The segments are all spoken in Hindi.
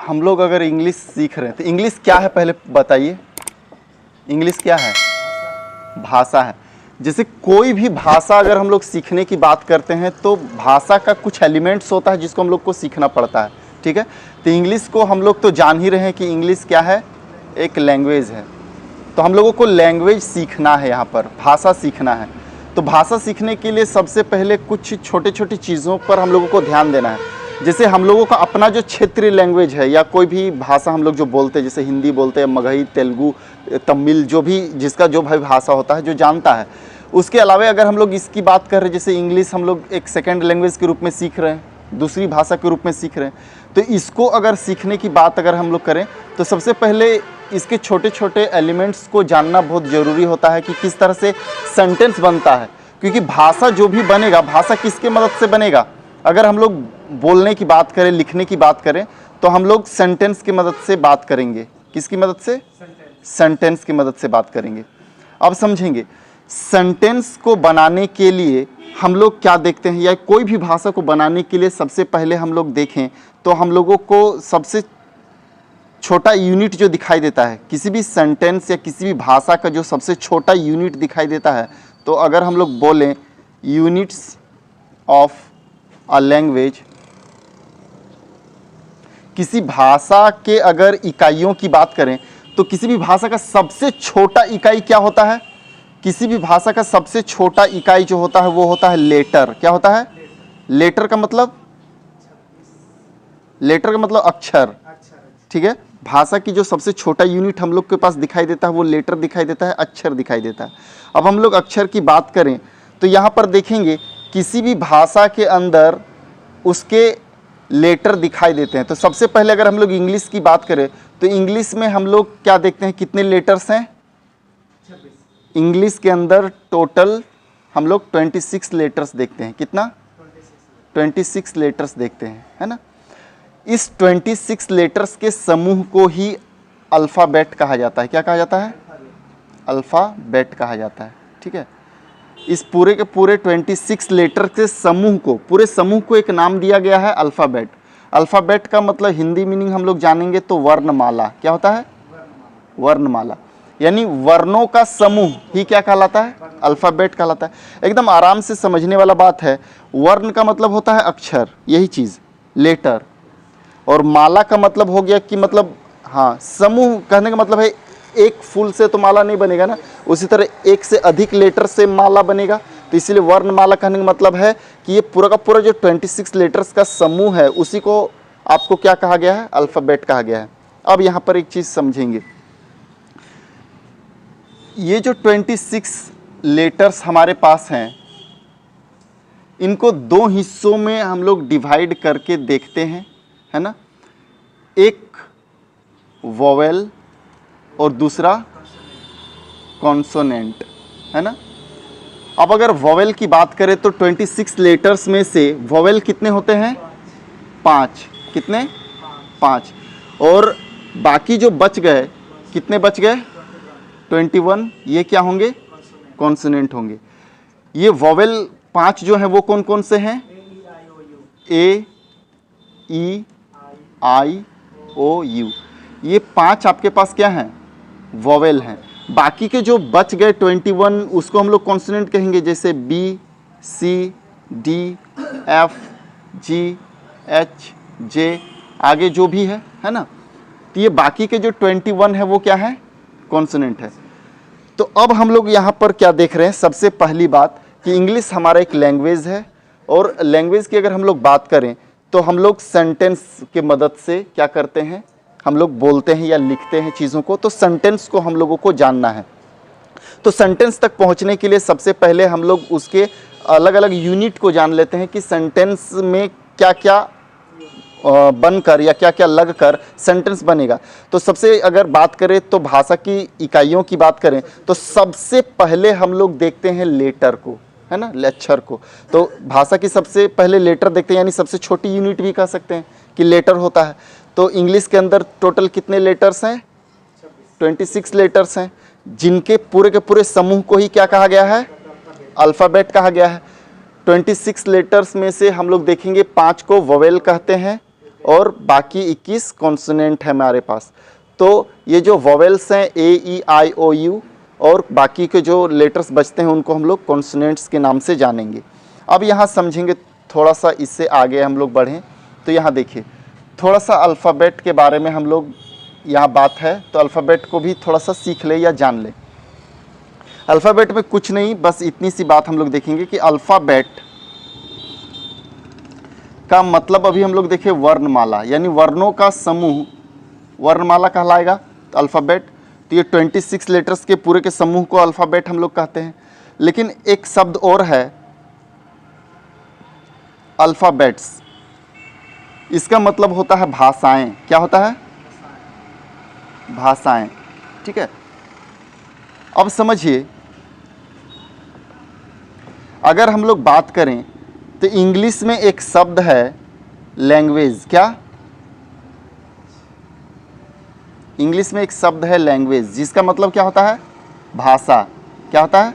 हम लोग अगर इंग्लिश सीख रहे हैं तो इंग्लिश क्या है पहले बताइए। इंग्लिश क्या है? भाषा है। जैसे कोई भी भाषा अगर हम लोग सीखने की बात करते हैं तो भाषा का कुछ एलिमेंट्स होता है जिसको हम लोग को सीखना पड़ता है, ठीक है। तो इंग्लिश को हम लोग तो जान ही रहे हैं कि इंग्लिश क्या है, एक लैंग्वेज है। तो हम लोगों को लैंग्वेज सीखना है, यहाँ पर भाषा सीखना है। तो भाषा सीखने के लिए सबसे पहले कुछ छोटे छोटी चीज़ों पर हम लोगों को ध्यान देना है। जैसे हम लोगों का अपना जो क्षेत्रीय लैंग्वेज है या कोई भी भाषा हम लोग जो बोलते हैं, जैसे हिंदी बोलते हैं, मगही, तेलुगु, तमिल, जो भी जिसका जो भाई भाषा होता है जो जानता है। उसके अलावा अगर हम लोग इसकी बात कर रहे हैं, जैसे इंग्लिश हम लोग एक सेकेंड लैंग्वेज के रूप में सीख रहे हैं, दूसरी भाषा के रूप में सीख रहे हैं, तो इसको अगर सीखने की बात अगर हम लोग करें तो सबसे पहले इसके छोटे छोटे एलिमेंट्स को जानना बहुत ज़रूरी होता है कि किस तरह से सेंटेंस बनता है। क्योंकि भाषा जो भी बनेगा, भाषा किसके मदद से बनेगा? अगर हम लोग बोलने की बात करें, लिखने की बात करें, तो हम लोग सेंटेंस की मदद से बात करेंगे। किसकी मदद से? सेंटेंस की मदद से बात करेंगे। अब समझेंगे, सेंटेंस को बनाने के लिए हम लोग क्या देखते हैं, या कोई भी भाषा को बनाने के लिए सबसे पहले हम लोग देखें तो हम लोगों को सबसे छोटा यूनिट जो दिखाई देता है, किसी भी सेंटेंस या किसी भी भाषा का जो सबसे छोटा यूनिट दिखाई देता है, तो अगर हम लोग बोलें यूनिट्स ऑफ अ लैंग्वेज, किसी भाषा के अगर इकाइयों की बात करें तो किसी भी भाषा का सबसे छोटा इकाई क्या होता है? किसी भी भाषा का सबसे छोटा इकाई जो होता है वो होता है लेटर। क्या होता है? लेटर का मतलब, लेटर का मतलब अक्षर, ठीक है। भाषा की जो सबसे छोटा यूनिट हम लोग के पास दिखाई देता है वो लेटर दिखाई देता है, अक्षर दिखाई देता है। अब हम लोग अक्षर की बात करें तो यहाँ पर देखेंगे किसी भी भाषा के अंदर उसके लेटर दिखाई देते हैं। तो सबसे पहले अगर हम लोग इंग्लिश की बात करें तो इंग्लिश में हम लोग क्या देखते हैं, कितने लेटर्स हैं? इंग्लिश के अंदर टोटल हम लोग 26 लेटर्स देखते हैं। कितना? 26 लेटर्स देखते हैं, है ना। इस 26 लेटर्स के समूह को ही अल्फ़ाबेट कहा जाता है। क्या कहा जाता है? अल्फ़ाबेट कहा जाता है, ठीक है। इस पूरे के पूरे 26 लेटर के समूह को, पूरे समूह को एक नाम दिया गया है अल्फ़ाबेट। अल्फ़ाबेट का मतलब हिंदी मीनिंग हम लोग जानेंगे तो वर्णमाला। क्या होता है? वर्णमाला, यानी वर्णों का समूह ही क्या कहलाता है? अल्फ़ाबेट कहलाता है। एकदम आराम से समझने वाला बात है। वर्ण का मतलब होता है अक्षर, यही चीज़ लेटर, और माला का मतलब हो गया कि मतलब, हाँ, समूह कहने का मतलब है एक फूल से तो माला नहीं बनेगा ना, उसी तरह एक से अधिक लेटर से माला बनेगा। तो इसीलिए वर्णमाला कहने का मतलब है कि ये पूरा का पूरा जो 26 लेटर्स का समूह है उसी को आपको क्या कहा गया है? अल्फ़ाबेट कहा गया है। अब यहाँ पर एक चीज़ समझेंगे, ये जो 26 लेटर्स हमारे पास हैं इनको दो हिस्सों में हम लोग डिवाइड करके देखते हैं, है ना। एक वोवेल और दूसरा कॉन्सोनेंट, है ना। अब अगर वोवेल की बात करें तो 26 लेटर्स में से वोवेल कितने होते हैं? 5। कितने? 5। और बाकी जो बच गए, कितने बच गए? 21। ये क्या होंगे? कॉन्सोनेंट होंगे। ये वोवेल 5 जो हैं वो कौन कौन से हैं? ए, ई, आई, ओ, यू। ये 5 आपके पास क्या हैं? वोवेल हैं। बाकी के जो बच गए 21 उसको हम लोग कॉन्सोनेंट कहेंगे, जैसे बी, सी, डी, एफ, जी, एच, जे, आगे जो भी है ना। तो ये बाकी के जो 21 है वो क्या है? कॉन्सोनेंट है। तो अब हम लोग यहाँ पर क्या देख रहे हैं, सबसे पहली बात कि इंग्लिश हमारा एक लैंग्वेज है, और लैंग्वेज की अगर हम लोग बात करें तो हम लोग सेंटेंस के मदद से क्या करते हैं, हम लोग बोलते हैं या लिखते हैं चीज़ों को। तो सेंटेंस को हम लोगों को जानना है। तो सेंटेंस तक पहुंचने के लिए सबसे पहले हम लोग उसके अलग अलग यूनिट को जान लेते हैं कि सेंटेंस में क्या क्या बनकर या क्या क्या लगकर सेंटेंस बनेगा। तो सबसे अगर बात करें तो भाषा की इकाइयों की बात करें तो सबसे पहले हम लोग देखते हैं लेटर को, है ना, अक्षर को। तो भाषा की सबसे पहले लेटर देखते हैं, यानी सबसे छोटी यूनिट भी कह सकते हैं कि लेटर होता है। तो इंग्लिश के अंदर टोटल कितने लेटर्स हैं? 26 लेटर्स हैं, जिनके पूरे के पूरे समूह को ही क्या कहा गया है? अल्फ़ाबेट कहा गया है। 26 लेटर्स में से हम लोग देखेंगे 5 को वोवेल कहते हैं और बाकी 21 कॉन्सोनेंट है हमारे पास। तो ये जो वोवेल्स हैं ए ई आई ओ यू और बाकी के जो लेटर्स बचते हैं उनको हम लोग कॉन्सोनेंट्स के नाम से जानेंगे। अब यहाँ समझेंगे थोड़ा सा, इससे आगे हम लोग बढ़ें तो यहाँ देखिए थोड़ा सा अल्फ़ाबेट के बारे में हम लोग, यहाँ बात है तो अल्फ़ाबेट को भी थोड़ा सा सीख ले या जान ले। अल्फ़ाबेट में कुछ नहीं, बस इतनी सी बात हम लोग देखेंगे कि अल्फ़ाबेट का मतलब अभी हम लोग देखें वर्णमाला, यानी वर्णों का समूह वर्णमाला कहलाएगा। तो अल्फ़ाबेट, तो ये 26 लेटर्स के पूरे के समूह को अल्फ़ाबेट हम लोग कहते हैं। लेकिन एक शब्द और है अल्फ़ाबेट्स, इसका मतलब होता है भाषाएं। क्या होता है? भाषाएं। ठीक है, अब समझिए अगर हम लोग बात करें तो इंग्लिश में एक शब्द है लैंग्वेज। क्या? इंग्लिश में एक शब्द है लैंग्वेज, जिसका मतलब क्या होता है? भाषा। क्या होता है?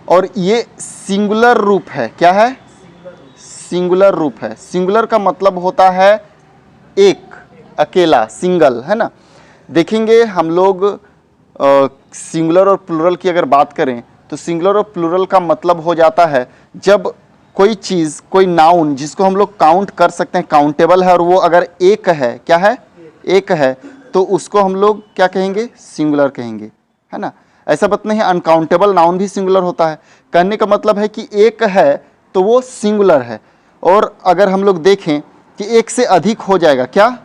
और ये सिंगुलर रूप है। क्या है? सिंगुलर रूप है। सिंगुलर का मतलब होता है एक, अकेला, सिंगल, है ना। देखेंगे हम लोग सिंगुलर और प्लूरल की अगर बात करें तो सिंगुलर और प्लूरल का मतलब हो जाता है जब कोई चीज़, कोई नाउन जिसको हम लोग काउंट कर सकते हैं, काउंटेबल है, और वो अगर एक है, क्या है? एक है, तो उसको हम लोग क्या कहेंगे? सिंगुलर कहेंगे, है ना। ऐसा बात नहीं है, अनकाउंटेबल नाउन भी सिंगुलर होता है। कहने का मतलब है कि एक है तो वो सिंगुलर है। और अगर हम लोग देखें कि एक से अधिक हो जाएगा, क्या?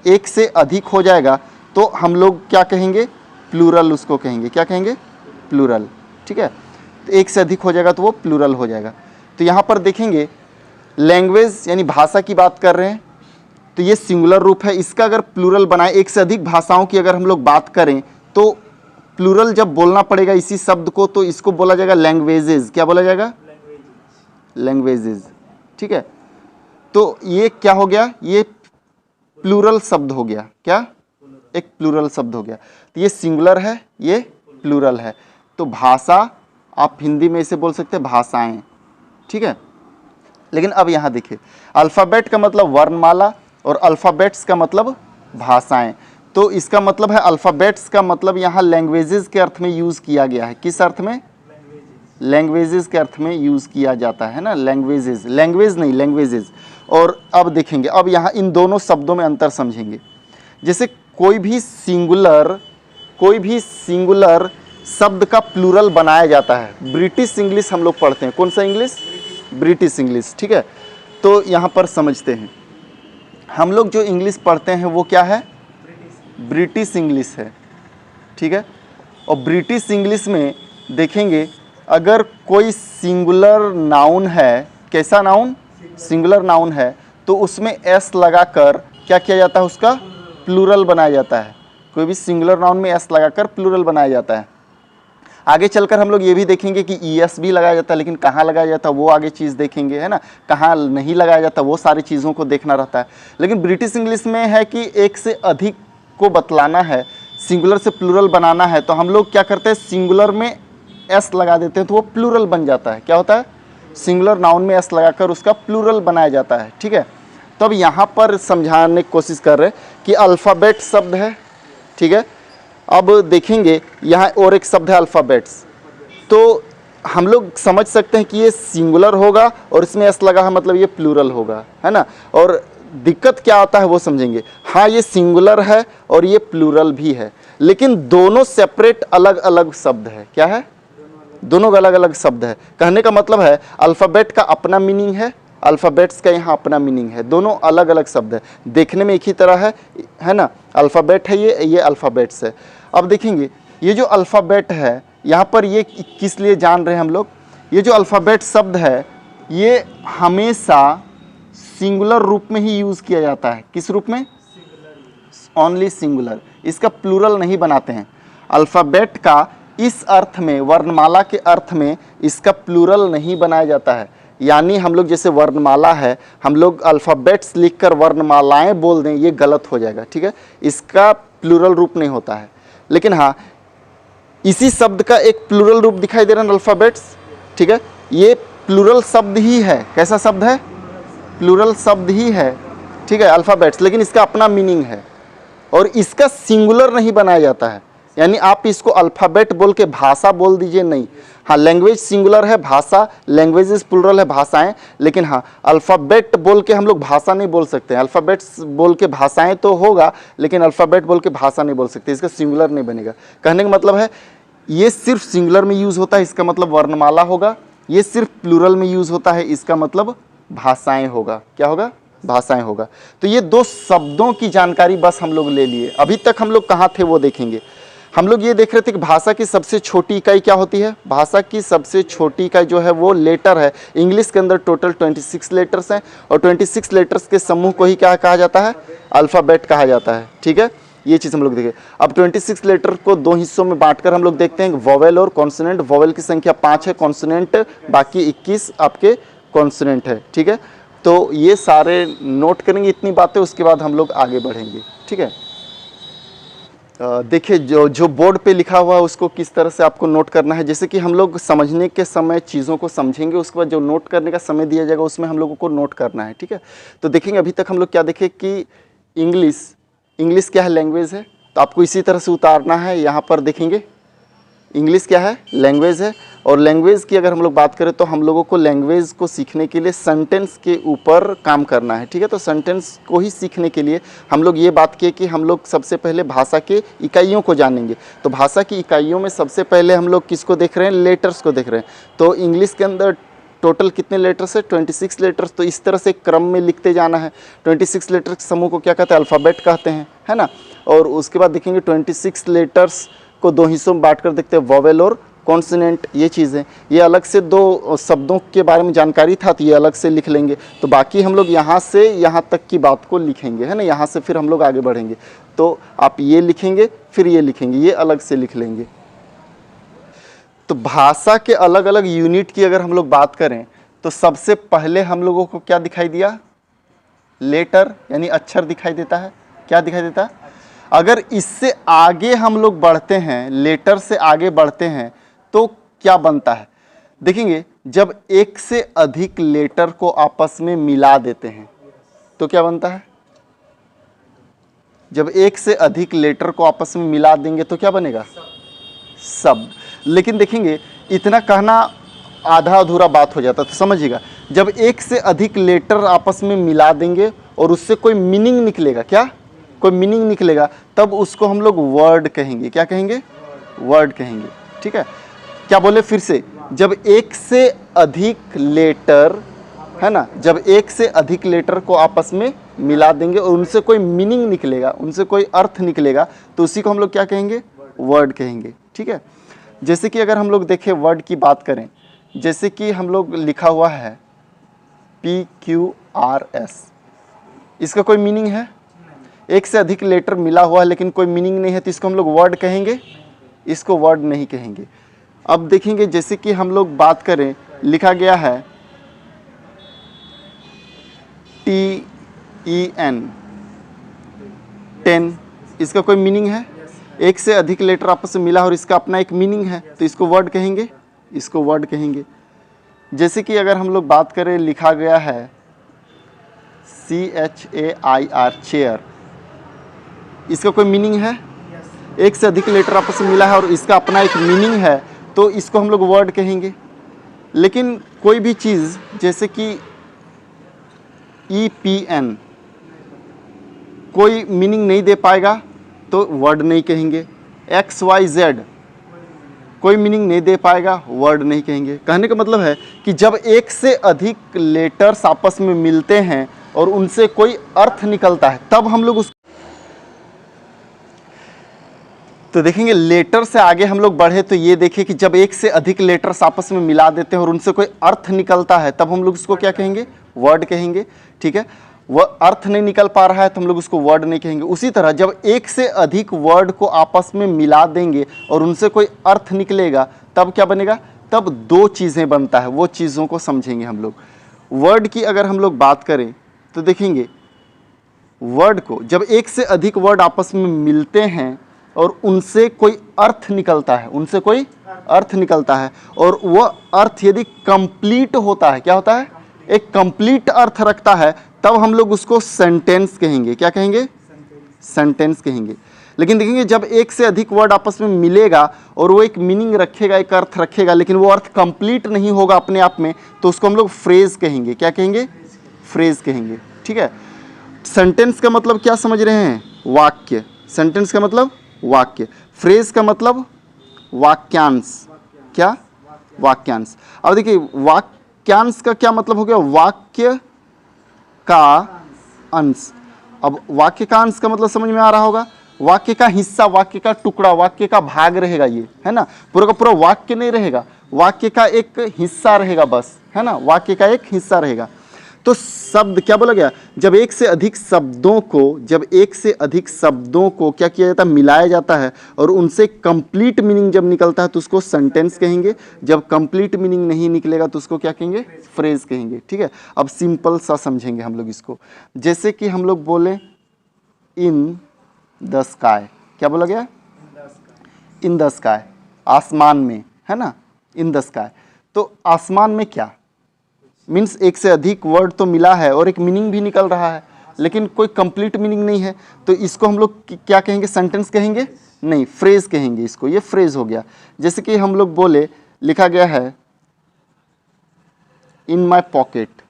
एक से अधिक हो जाएगा तो हम लोग क्या कहेंगे? प्लूरल उसको कहेंगे। क्या कहेंगे? प्लूरल। ठीक है, तो एक से अधिक हो जाएगा तो वो प्लूरल हो जाएगा। तो यहाँ पर देखेंगे लैंग्वेज यानी भाषा की बात कर रहे हैं, तो ये सिंगुलर रूप है। इसका अगर प्लूरल बनाए, एक से अधिक भाषाओं की अगर हम लोग बात करें तो प्लूरल जब बोलना पड़ेगा इसी शब्द को, तो इसको बोला जाएगा लैंग्वेजेस। क्या बोला जाएगा? लैंग्वेजेस। ठीक है, तो ये क्या हो गया? ये प्लूरल शब्द हो गया। क्या? एक प्लूरल शब्द हो गया। तो ये सिंगुलर है, ये प्लूरल है। तो भाषा, आप हिंदी में इसे बोल सकते हैं भाषाएं। ठीक है, लेकिन अब यहाँ देखिए अल्फ़ाबेट का मतलब वर्णमाला और अल्फ़ाबेट्स का मतलब भाषाएं। तो इसका मतलब है अल्फ़ाबेट्स का मतलब यहाँ लैंग्वेजेस के अर्थ में यूज़ किया गया है। किस अर्थ में? लैंग्वेजेस के अर्थ में यूज़ किया जाता है ना, लैंग्वेजेस, लैंग्वेज नहीं, लैंग्वेजेस। और अब देखेंगे, अब यहाँ इन दोनों शब्दों में अंतर समझेंगे। जैसे कोई भी सिंगुलर शब्द का प्लूरल बनाया जाता है। ब्रिटिश इंग्लिश हम लोग पढ़ते हैं। कौन सा इंग्लिश? British English. ठीक है, तो यहाँ पर समझते हैं हम लोग जो इंग्लिश पढ़ते हैं वो क्या है? ब्रिटिश इंग्लिश है। ठीक है, और ब्रिटिश इंग्लिश में देखेंगे अगर कोई सिंगुलर नाउन है, कैसा नाउन? सिंगुलर नाउन है, तो उसमें एस लगाकर क्या किया जाता है? उसका प्लूरल बनाया जाता है। कोई भी सिंगुलर नाउन में एस लगाकर प्लूरल बनाया जाता है। आगे चलकर हम लोग ये भी देखेंगे कि ईएस भी लगाया जाता है, लेकिन कहाँ लगाया जाता है वो आगे चीज़ देखेंगे, है ना। कहाँ नहीं लगाया जाता वो सारी चीज़ों को देखना रहता है। लेकिन ब्रिटिश इंग्लिश में है कि एक से अधिक को बतलाना है, सिंगुलर से प्लूरल बनाना है, तो हम लोग क्या करते हैं? सिंगुलर में एस लगा देते हैं तो वो प्लूरल बन जाता है। क्या होता है? सिंगुलर नाउन में एस लगाकर उसका प्लूरल बनाया जाता है। ठीक है, तो अब यहाँ पर समझाने की कोशिश कर रहे हैं कि अल्फ़ाबेट शब्द है। ठीक है, अब देखेंगे यहाँ और एक शब्द है अल्फ़ाबेट्स, तो हम लोग समझ सकते हैं कि ये सिंगुलर होगा और इसमें एस लगा है, मतलब ये प्लूरल होगा, है ना। और दिक्कत क्या आता है वो समझेंगे। हाँ, ये सिंगुलर है और ये प्लूरल भी है, लेकिन दोनों सेपरेट अलग अलग शब्द है। क्या है? दोनों अलग अलग शब्द है। कहने का मतलब है अल्फ़ाबेट का अपना मीनिंग है, अल्फ़ाबेट्स का यहाँ अपना मीनिंग है। दोनों अलग अलग शब्द है, देखने में एक ही तरह है ना। अल्फ़ाबेट है ये अल्फ़ाबेट्स है। अब देखेंगे ये जो अल्फ़ाबेट है यहाँ पर ये किस लिए जान रहे हैं हम लोग? ये जो अल्फ़ाबेट शब्द है ये हमेशा सिंगुलर रूप में ही यूज़ किया जाता है। किस रूप में? Only singular. इसका प्लूरल नहीं बनाते हैं। अल्फ़ाबेट का इस अर्थ में, वर्णमाला के अर्थ में इसका प्लूरल नहीं बनाया जाता है। यानी हम लोग जैसे वर्णमाला है, हम लोग अल्फ़ाबेट्स लिखकर वर्णमालाएं बोल दें, ये गलत हो जाएगा। ठीक है, इसका प्लूरल रूप नहीं होता है। लेकिन हाँ, इसी शब्द का एक प्लूरल रूप दिखाई दे रहा है अल्फ़ाबेट्स। ठीक है, ये प्लूरल शब्द ही है। कैसा शब्द है? प्लूरल शब्द ही है। ठीक है, अल्फ़ाबेट्स, लेकिन इसका अपना मीनिंग है और इसका सिंगुलर नहीं बनाया जाता है। यानी आप इसको अल्फ़ाबेट बोल के भाषा बोल दीजिए नहीं। हाँ, लैंग्वेज सिंगुलर है, भाषा लैंग्वेजेस प्लुरल है, भाषाएं, लेकिन हाँ अल्फ़ाबेट बोल के हम लोग भाषा नहीं बोल सकते। अल्फ़ाबेट्स बोल के भाषाएं तो होगा, लेकिन अल्फ़ाबेट बोल के भाषा नहीं बोल सकते, इसका सिंगुलर नहीं बनेगा। कहने का मतलब है ये सिर्फ सिंगुलर में यूज़ होता है, इसका मतलब वर्णमाला होगा। ये सिर्फ प्लूरल में यूज़ होता है, इसका मतलब भाषाएं होगा। क्या होगा? भाषाएं होगा। तो ये दो शब्दों की जानकारी बस हम लोग ले लिए। अभी तक हम लोग कहाँ थे वो देखेंगे। हम लोग ये देख रहे थे कि भाषा की सबसे छोटी इकाई क्या होती है। भाषा की सबसे छोटी इकाई जो है वो लेटर है। इंग्लिश के अंदर टोटल 26 लेटर्स हैं और 26 लेटर्स के समूह को ही क्या कहा जाता है? अल्फ़ाबेट कहा जाता है। ठीक है, ये चीज़ हम लोग देखें। अब 26 लेटर को दो हिस्सों में बांटकर हम लोग देखते हैं, वोवेल और कॉन्सोनेंट। वोवेल की संख्या 5 है, कॉन्सोनेंट बाकी 21 आपके कॉन्सोनेंट है। ठीक है, तो ये सारे नोट करेंगे इतनी बातें, उसके बाद हम लोग आगे बढ़ेंगे। ठीक है, देखिए जो बोर्ड पे लिखा हुआ है उसको किस तरह से आपको नोट करना है। जैसे कि हम लोग समझने के समय चीज़ों को समझेंगे, उसके बाद जो नोट करने का समय दिया जाएगा उसमें हम लोगों को नोट करना है। ठीक है, तो देखेंगे अभी तक हम लोग क्या देखें कि इंग्लिश क्या है? लैंग्वेज है। तो आपको इसी तरह से उतारना है। यहाँ पर देखेंगे इंग्लिश क्या है? लैंग्वेज है। और लैंग्वेज की अगर हम लोग बात करें तो हम लोगों को लैंग्वेज को सीखने के लिए सेंटेंस के ऊपर काम करना है। ठीक है, तो सेंटेंस को ही सीखने के लिए हम लोग ये बात किए कि हम लोग सबसे पहले भाषा के इकाइयों को जानेंगे। तो भाषा की इकाइयों में सबसे पहले हम लोग किसको देख रहे हैं? लेटर्स को देख रहे हैं। तो इंग्लिश के अंदर टोटल कितने लेटर्स है? 26 लेटर्स। तो इस तरह से क्रम में लिखते जाना है। 26 लेटर के समूह को क्या कहते हैं? अल्फ़ाबेट कहते हैं, है ना। और उसके बाद देखेंगे 26 लेटर्स को दो हिस्सों में बांट कर देखते हैं, वोवेल और कॉन्सोनेंट। ये चीज़ें, ये अलग से दो शब्दों के बारे में जानकारी था तो ये अलग से लिख लेंगे। तो बाकी हम लोग यहाँ से यहाँ तक की बात को लिखेंगे, है ना। यहाँ से फिर हम लोग आगे बढ़ेंगे। तो आप ये लिखेंगे, फिर ये लिखेंगे, ये अलग से लिख लेंगे। तो भाषा के अलग अलग यूनिट की अगर हम लोग बात करें तो सबसे पहले हम लोगों को क्या दिखाई दिया? लेटर, यानी अक्षर दिखाई देता है। क्या दिखाई देता है? अगर इससे आगे हम लोग बढ़ते हैं, लेटर से आगे बढ़ते हैं तो क्या बनता है? देखेंगे जब एक से अधिक लेटर को आपस में मिला देते हैं तो क्या बनता है? जब एक से अधिक लेटर को आपस में मिला देंगे तो क्या बनेगा? शब्द। लेकिन देखेंगे इतना कहना आधा अधूरा बात हो जाता है। तो समझिएगा, जब एक से अधिक लेटर आपस में मिला देंगे और उससे कोई मीनिंग निकलेगा, क्या कोई मीनिंग निकलेगा, तब उसको हम लोग वर्ड कहेंगे। क्या कहेंगे? वर्ड कहेंगे। ठीक है, क्या बोले फिर से? जब एक से अधिक लेटर, है ना, जब एक से अधिक लेटर को आपस में मिला देंगे और उनसे कोई मीनिंग निकलेगा, उनसे कोई अर्थ निकलेगा, तो उसी को हम लोग क्या कहेंगे? वर्ड कहेंगे। ठीक है, जैसे कि अगर हम लोग देखें वर्ड की बात करें, जैसे कि हम लोग लिखा हुआ है PQRS, इसका कोई मीनिंग है? एक से अधिक लेटर मिला हुआ है लेकिन कोई मीनिंग नहीं है, तो इसको हम लोग वर्ड कहेंगे? इसको वर्ड नहीं कहेंगे। अब देखेंगे जैसे कि हम लोग बात करें, लिखा गया है TEN, 10, इसका कोई मीनिंग है? एक से अधिक लेटर आपस में मिला और इसका अपना एक मीनिंग है, तो इसको वर्ड कहेंगे? इसको वर्ड कहेंगे। जैसे कि अगर हम लोग बात करें, लिखा गया है CHAIR, चेयर, इसका कोई मीनिंग है? एक से अधिक लेटर आपस में मिला है और इसका अपना एक मीनिंग है, तो इसको हम लोग वर्ड कहेंगे। लेकिन कोई भी चीज़ जैसे कि EPN कोई मीनिंग नहीं दे पाएगा तो वर्ड नहीं कहेंगे। XYZ कोई मीनिंग नहीं दे पाएगा, वर्ड नहीं कहेंगे। कहने का मतलब है कि जब एक से अधिक लेटर्स आपस में मिलते हैं और उनसे कोई अर्थ निकलता है तब हम लोग उस तो देखेंगे लेटर से आगे हम लोग बढ़े तो ये देखिए कि जब एक से अधिक लेटर्स आपस में मिला देते हैं और उनसे कोई अर्थ निकलता है तब हम लोग उसको क्या कहेंगे? वर्ड कहेंगे। ठीक है, वह अर्थ नहीं निकल पा रहा है तो हम लोग उसको वर्ड नहीं कहेंगे। उसी तरह जब एक से अधिक वर्ड को आपस में मिला देंगे और उनसे कोई अर्थ निकलेगा तब क्या बनेगा? तब दो चीज़ें बनता है, वो चीज़ों को समझेंगे हम लोग। वर्ड की अगर हम लोग बात करें तो देखेंगे वर्ड को जब एक से अधिक वर्ड आपस में मिलते हैं और उनसे कोई अर्थ निकलता है, उनसे कोई अर्थ निकलता है और वह अर्थ यदि कंप्लीट होता है, क्या होता है? एक कंप्लीट अर्थ रखता है, तब हम लोग उसको सेंटेंस कहेंगे। क्या कहेंगे? सेंटेंस कहेंगे। लेकिन देखेंगे जब एक से अधिक वर्ड आपस में मिलेगा और वो एक मीनिंग रखेगा, एक अर्थ रखेगा, लेकिन वो अर्थ कंप्लीट नहीं होगा अपने आप में, तो उसको हम लोग फ्रेज कहेंगे। क्या कहेंगे? फ्रेज कहेंगे। ठीक है। सेंटेंस का मतलब क्या समझ रहे हैं? वाक्य। सेंटेंस का मतलब वाक्य। फ्रेज का मतलब वाक्यांश। क्या? वाक्यांश। अब देखिए वाक्यांश का क्या मतलब हो गया? वाक्य का अंश। अब वाक्य का अंश का मतलब समझ में आ रहा होगा? वाक्य का हिस्सा, वाक्य का टुकड़ा, वाक्य का भाग रहेगा ये, है ना। पूरा का पूरा वाक्य नहीं रहेगा, वाक्य का एक हिस्सा रहेगा बस, है ना। वाक्य का एक हिस्सा रहेगा। तो शब्द क्या बोला गया? जब एक से अधिक शब्दों को क्या किया जाता है? मिलाया जाता है और उनसे कंप्लीट मीनिंग जब निकलता है तो उसको सेंटेंस कहेंगे। जब कंप्लीट मीनिंग नहीं निकलेगा तो उसको क्या कहेंगे? फ्रेज कहेंगे। ठीक है। अब सिंपल सा समझेंगे हम लोग इसको। जैसे कि हम लोग बोले इन द स्काई। क्या बोला गया? इन द स्काई, आसमान में, है ना। इन द स्काई, तो आसमान में क्या मीन्स एक से अधिक वर्ड तो मिला है और एक मीनिंग भी निकल रहा है, लेकिन कोई कंप्लीट मीनिंग नहीं है, तो इसको हम लोग क्या कहेंगे? सेंटेंस कहेंगे? नहीं, फ्रेज कहेंगे इसको। ये फ्रेज हो गया। जैसे कि हम लोग बोले, लिखा गया है इन माई पॉकेट।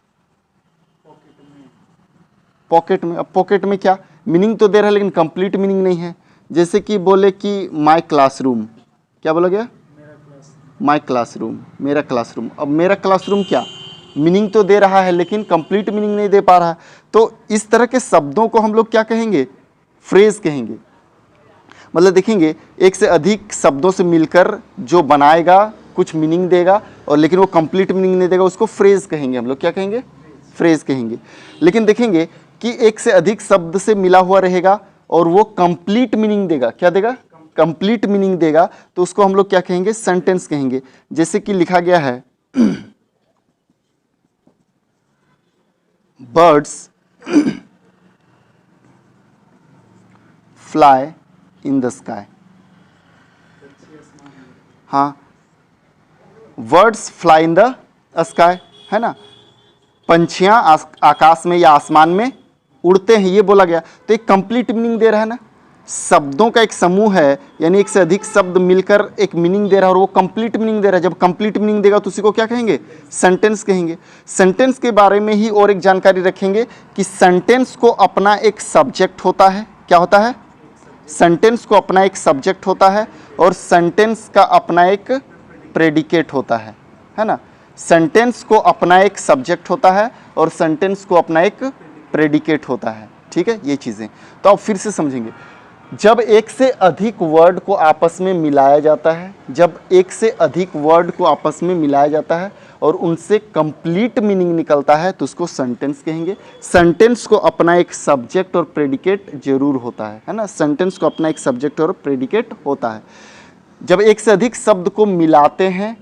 पॉकेट में, अब पॉकेट में क्या मीनिंग तो दे रहा है लेकिन कंप्लीट मीनिंग नहीं है। जैसे कि बोले कि माई क्लासरूम। क्या बोला गया? माई क्लासरूम, मेरा क्लासरूम। अब मेरा क्लासरूम क्या मीनिंग तो दे रहा है लेकिन कंप्लीट मीनिंग नहीं दे पा रहा। तो इस तरह के शब्दों को हम लोग क्या कहेंगे? फ्रेज कहेंगे। मतलब देखेंगे एक से अधिक शब्दों से मिलकर जो बनाएगा, कुछ मीनिंग देगा और लेकिन वो कंप्लीट मीनिंग नहीं देगा, उसको फ्रेज कहेंगे हम लोग। क्या कहेंगे? फ्रेज कहेंगे। लेकिन देखेंगे कि एक से अधिक शब्द से मिला हुआ रहेगा और वो कंप्लीट मीनिंग देगा। क्या देगा? कंप्लीट मीनिंग देगा, तो उसको हम लोग क्या कहेंगे? सेंटेंस कहेंगे। जैसे कि लिखा गया है birds fly in the sky। हाँ, words fly in the sky, है ना। पंछियां आकाश में या आसमान में उड़ते हैं, ये बोला गया। तो एक कंप्लीट मीनिंग दे रहा है ना। शब्दों का एक समूह है, यानी एक से अधिक शब्द मिलकर एक मीनिंग दे रहा है और वो कंप्लीट मीनिंग दे रहा है। जब कंप्लीट मीनिंग देगा तो उसी को क्या कहेंगे? सेंटेंस कहेंगे। सेंटेंस के बारे में ही और एक जानकारी रखेंगे कि सेंटेंस को अपना एक सब्जेक्ट होता है। क्या होता है? सेंटेंस को अपना एक सब्जेक्ट होता है और सेंटेंस का अपना एक प्रेडिकेट होता है ना। सेंटेंस को अपना एक सब्जेक्ट होता है और सेंटेंस को अपना एक प्रेडिकेट होता है। ठीक है, ये चीज़ें तो अब फिर से समझेंगे। जब एक से अधिक वर्ड को आपस में मिलाया जाता है, जब एक से अधिक वर्ड को आपस में मिलाया जाता है और उनसे कंप्लीट मीनिंग निकलता है तो उसको सेंटेंस कहेंगे। सेंटेंस को अपना एक सब्जेक्ट और प्रेडिकेट जरूर होता है ना। सेंटेंस को अपना एक सब्जेक्ट और प्रेडिकेट होता है। जब एक से अधिक शब्द को मिलाते हैं,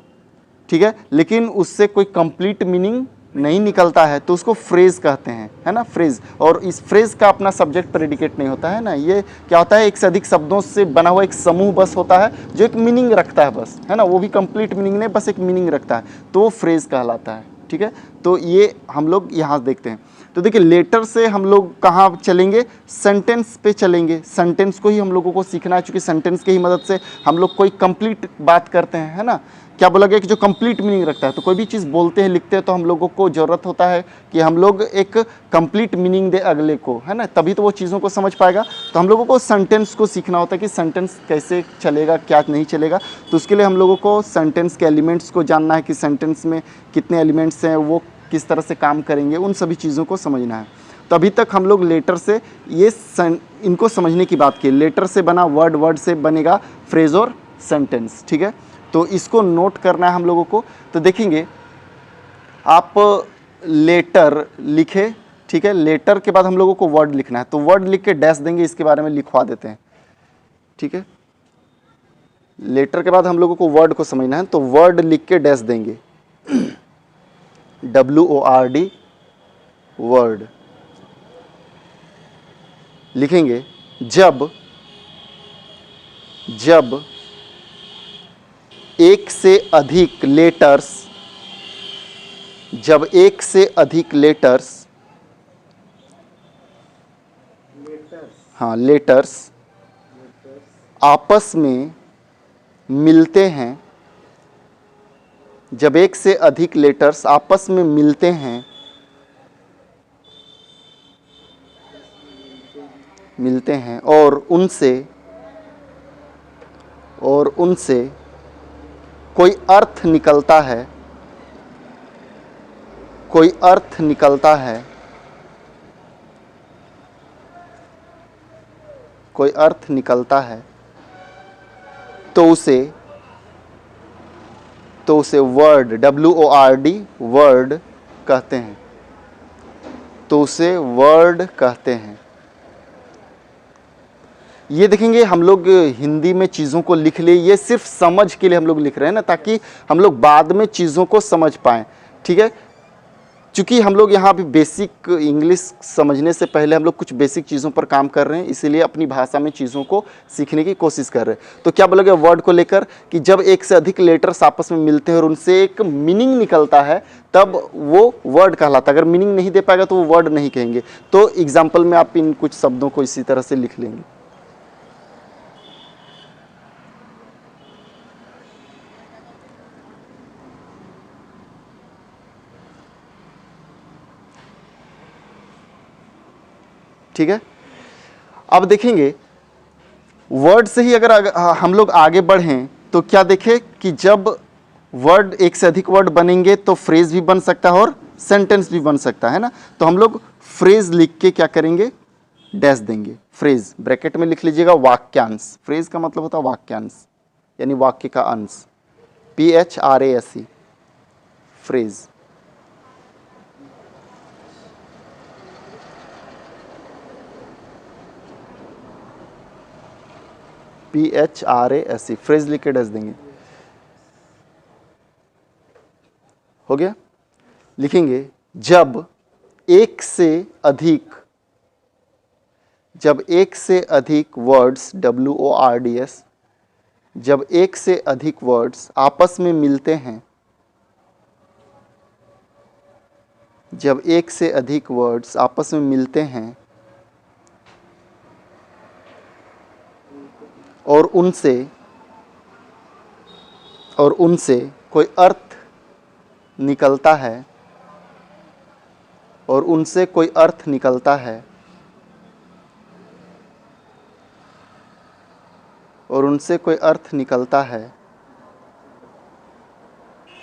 ठीक है, लेकिन उससे कोई कंप्लीट मीनिंग नहीं निकलता है तो उसको फ्रेज कहते हैं, है ना। फ्रेज, और इस फ्रेज का अपना सब्जेक्ट प्रेडिकेट नहीं होता है ना। ये क्या होता है? एक से अधिक शब्दों से बना हुआ एक समूह बस होता है जो एक मीनिंग रखता है बस, है ना। वो भी कंप्लीट मीनिंग नहीं, बस एक मीनिंग रखता है, तो वो फ्रेज कहलाता है। ठीक है, तो ये हम लोग यहाँ देखते हैं। तो देखिए लेटर से हम लोग कहाँ चलेंगे? सेंटेंस पे चलेंगे। सेंटेंस को ही हम लोगों को सीखना है, क्योंकि सेंटेंस की ही मदद से हम लोग कोई कंप्लीट बात करते हैं, है ना। क्या बोला गया कि जो कंप्लीट मीनिंग रखता है, तो कोई भी चीज़ बोलते हैं, लिखते हैं, तो हम लोगों को ज़रूरत होता है कि हम लोग एक कंप्लीट मीनिंग दे अगले को, है ना, तभी तो वो चीज़ों को समझ पाएगा। तो हम लोगों को सेंटेंस को सीखना होता है कि सेंटेंस कैसे चलेगा, क्या नहीं चलेगा। तो उसके लिए हम लोगों को सेंटेंस के एलिमेंट्स को जानना है कि सेंटेंस में कितने एलिमेंट्स हैं, वो किस तरह से काम करेंगे, उन सभी चीज़ों को समझना है। तो अभी तक हम लोग लेटर से ये इनको समझने की बात की। लेटर से बना वर्ड, वर्ड से बनेगा फ्रेज और सेंटेंस। ठीक है, तो इसको नोट करना है हम लोगों को। तो देखेंगे आप लेटर लिखे, ठीक है, लेटर के बाद हम लोगों को वर्ड लिखना है, तो वर्ड लिख के डैश देंगे, इसके बारे में लिखवा देते हैं। ठीक है, लेटर के बाद हम लोगों को वर्ड को समझना है, तो वर्ड लिख के डैश देंगे, WORD, वर्ड लिखेंगे। जब एक से अधिक लेटर्स जब एक से अधिक लेटर्स, हाँ लेटर्स आपस में मिलते हैं, जब एक से अधिक लेटर्स आपस में मिलते हैं, और उनसे कोई अर्थ निकलता है, कोई अर्थ निकलता है, कोई अर्थ निकलता है, तो उसे वर्ड, WORD वर्ड कहते हैं, तो उसे वर्ड कहते हैं। ये देखेंगे हम लोग हिंदी में चीज़ों को लिख लिए, ये सिर्फ समझ के लिए हम लोग लिख रहे हैं ना, ताकि हम लोग बाद में चीज़ों को समझ पाएं, ठीक है। चूंकि हम लोग यहाँ भी बेसिक इंग्लिश समझने से पहले हम लोग कुछ बेसिक चीज़ों पर काम कर रहे हैं, इसीलिए अपनी भाषा में चीज़ों को सीखने की कोशिश कर रहे हैं। तो क्या बोलोगे वर्ड को लेकर कि जब एक से अधिक लेटर्स आपस में मिलते हैं और उनसे एक मीनिंग निकलता है, तब वो वर्ड कहलाता है। अगर मीनिंग नहीं दे पाएगा तो वो वर्ड नहीं कहेंगे। तो एग्जाम्पल में आप इन कुछ शब्दों को इसी तरह से लिख लेंगे। ठीक है, अब देखेंगे वर्ड से ही अगर हम लोग आगे बढ़ें तो क्या देखें कि जब वर्ड, एक से अधिक वर्ड बनेंगे तो फ्रेज भी बन सकता है और सेंटेंस भी बन सकता है ना। तो हम लोग फ्रेज लिख के क्या करेंगे, डैश देंगे। फ्रेज ब्रैकेट में लिख लीजिएगा वाक्यांश। फ्रेज का मतलब होता है वाक्यांश, यानी वाक्य का अंश, PHRASE फ्रेज। PHRASE फ्रेज लिख के डैश देंगे। हो गया। लिखेंगे जब एक से अधिक वर्ड्स, WORDS, जब एक से अधिक वर्ड्स आपस में मिलते हैं, जब एक से अधिक वर्ड्स आपस में मिलते हैं और उनसे कोई अर्थ निकलता है, और उनसे कोई अर्थ निकलता है, और उनसे कोई अर्थ निकलता है,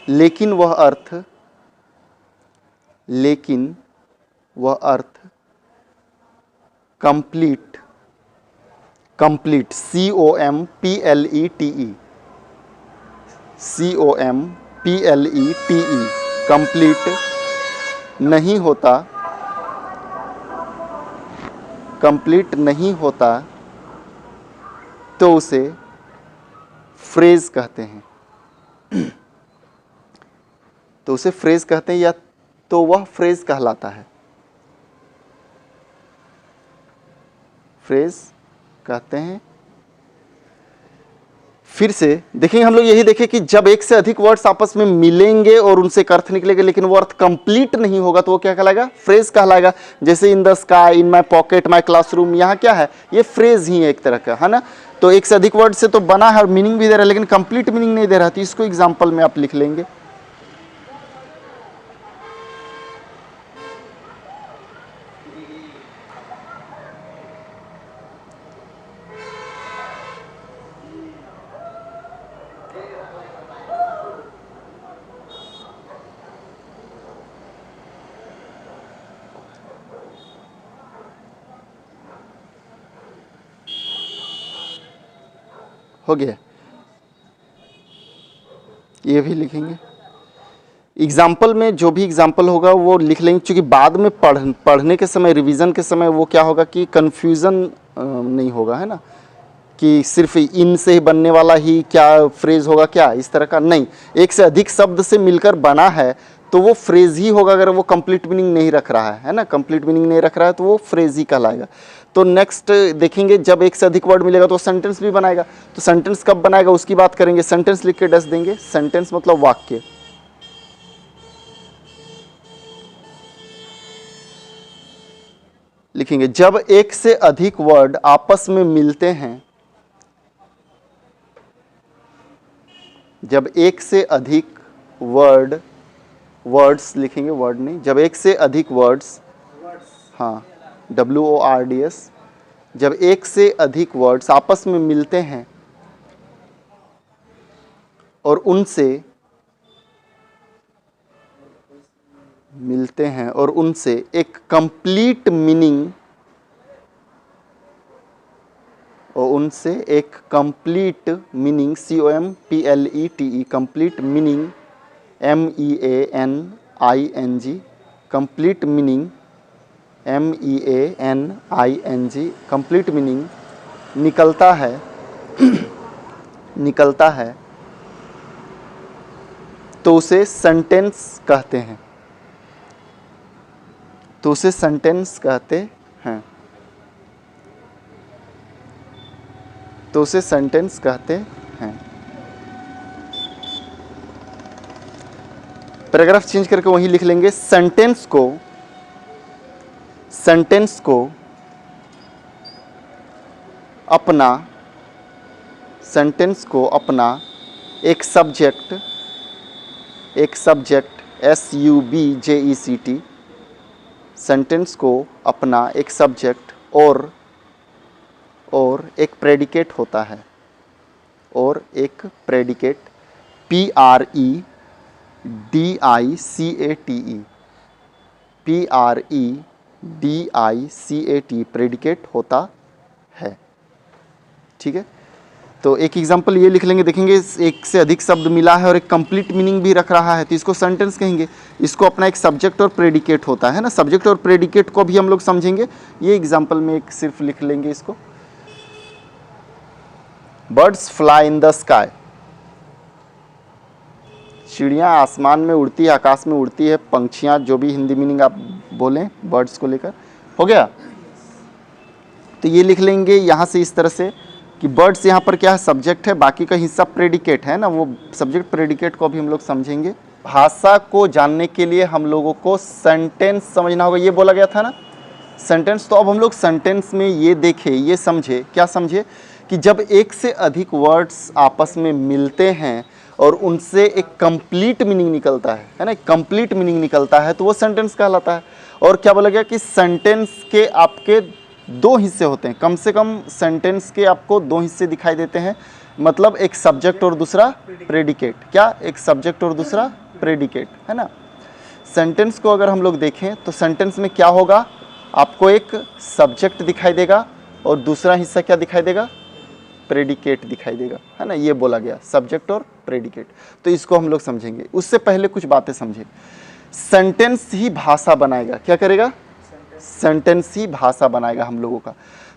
लेकिन वह अर्थ कंप्लीट, COMPLETE, कंप्लीट नहीं होता, तो उसे फ्रेज कहते हैं। तो उसे फ्रेज कहते हैं, या तो वह फ्रेज कहलाता है, फ्रेज कहते हैं। फिर से देखेंगे हम लोग, यही देखें कि जब एक से अधिक वर्ड्स आपस में मिलेंगे और उनसे एक अर्थ निकलेगा, लेकिन वो अर्थ कंप्लीट नहीं होगा, तो वो क्या कहलाएगा, फ्रेज कहलाएगा। जैसे in the sky, in my pocket, my classroom, यहाँ क्या है, ये फ्रेज ही है एक तरह का, है ना। तो एक से अधिक वर्ड से तो बना है और मीनिंग भी दे रहा है, लेकिन कंप्लीट मीनिंग नहीं दे रहा, तो इसको एग्जाम्पल में आप लिख लेंगे। हो गया, ये भी लिखेंगे। एग्जाम्पल में जो भी एग्जाम्पल होगा वो लिख लेंगे, क्योंकि बाद में पढ़ने के समय, रिवीजन के समय वो क्या होगा कि कन्फ्यूज़न नहीं होगा, है ना, कि सिर्फ इन से ही बनने वाला ही क्या फ्रेज होगा, क्या इस तरह का नहीं। एक से अधिक शब्द से मिलकर बना है तो वो फ्रेज ही होगा, अगर वो कंप्लीट मीनिंग नहीं रख रहा है ना, कंप्लीट मीनिंग नहीं रख रहा है तो वो फ्रेज ही कहलाएगा। तो नेक्स्ट देखेंगे, जब एक से अधिक वर्ड मिलेगा तो सेंटेंस भी बनाएगा। तो सेंटेंस कब बनाएगा उसकी बात करेंगे। सेंटेंस लिख के डैश देंगे। सेंटेंस मतलब वाक्य, लिखेंगे जब एक से अधिक वर्ड आपस में मिलते हैं, जब एक से अधिक वर्ड्स लिखेंगे, वर्ड नहीं, जब एक से अधिक वर्ड्स, हाँ WORDS, जब एक से अधिक वर्ड्स आपस में मिलते हैं और उनसे एक complete meaning, COMPLETE, complete meaning, MEANING, complete meaning, MEANING, complete meaning निकलता है तो उसे सेंटेंस कहते हैं, पैराग्राफ चेंज करके वही लिख लेंगे, सेंटेंस को अपना एक सब्जेक्ट SUBJECT, सेंटेंस को अपना एक सब्जेक्ट और एक प्रेडिकेट होता है, और एक प्रेडिकेट PREDICATE प्रेडिकेट होता है। ठीक है, तो एक एग्जांपल ये लिख लेंगे, देखेंगे एक से अधिक शब्द मिला है और एक कंप्लीट मीनिंग भी रख रहा है, तो इसको सेंटेंस कहेंगे। इसको अपना एक सब्जेक्ट और प्रेडिकेट होता है ना, सब्जेक्ट और प्रेडिकेट को भी हम लोग समझेंगे। ये एग्जांपल में एक सिर्फ लिख लेंगे इसको, birds fly in the sky, चिड़ियाँ आसमान में उड़ती है, आकाश में उड़ती है, पंछियाँ, जो भी हिंदी मीनिंग आप बोलें बर्ड्स को लेकर, हो गया। तो ये लिख लेंगे यहाँ से इस तरह से कि बर्ड्स यहाँ पर क्या है, सब्जेक्ट है, बाकी का हिस्सा प्रेडिकेट है ना, वो सब्जेक्ट प्रेडिकेट को भी हम लोग समझेंगे। भाषा को जानने के लिए हम लोगों को सेंटेंस समझना होगा, ये बोला गया था ना सेंटेंस। तो अब हम लोग सेंटेंस में ये देखें, ये समझे, क्या समझे कि जब एक से अधिक वर्ड्स आपस में मिलते हैं और उनसे एक कंप्लीट मीनिंग निकलता है ना, कंप्लीट मीनिंग निकलता है, तो वो सेंटेंस कहलाता है। और क्या बोला गया कि सेंटेंस के आपके दो हिस्से होते हैं, कम से कम सेंटेंस के आपको दो हिस्से दिखाई देते हैं, मतलब एक सब्जेक्ट और दूसरा प्रेडिकेट। क्या, एक सब्जेक्ट और दूसरा प्रेडिकेट, है ना। सेंटेंस को अगर हम लोग देखें तो सेंटेंस में क्या होगा, आपको एक सब्जेक्ट दिखाई देगा और दूसरा हिस्सा क्या दिखाई देगा, प्रेडिकेट दिखाई देगा, है ना। ये बोला गया सब्जेक्ट और प्रेडिकेट। तो इसको हम लोग समझेंगे, उससे पहले कुछ बातें समझे। सेंटेंस ही भाषा बनाएगा, क्या करेगा, सेंटेंस ही भाषा बनाएगा हम लोगों का।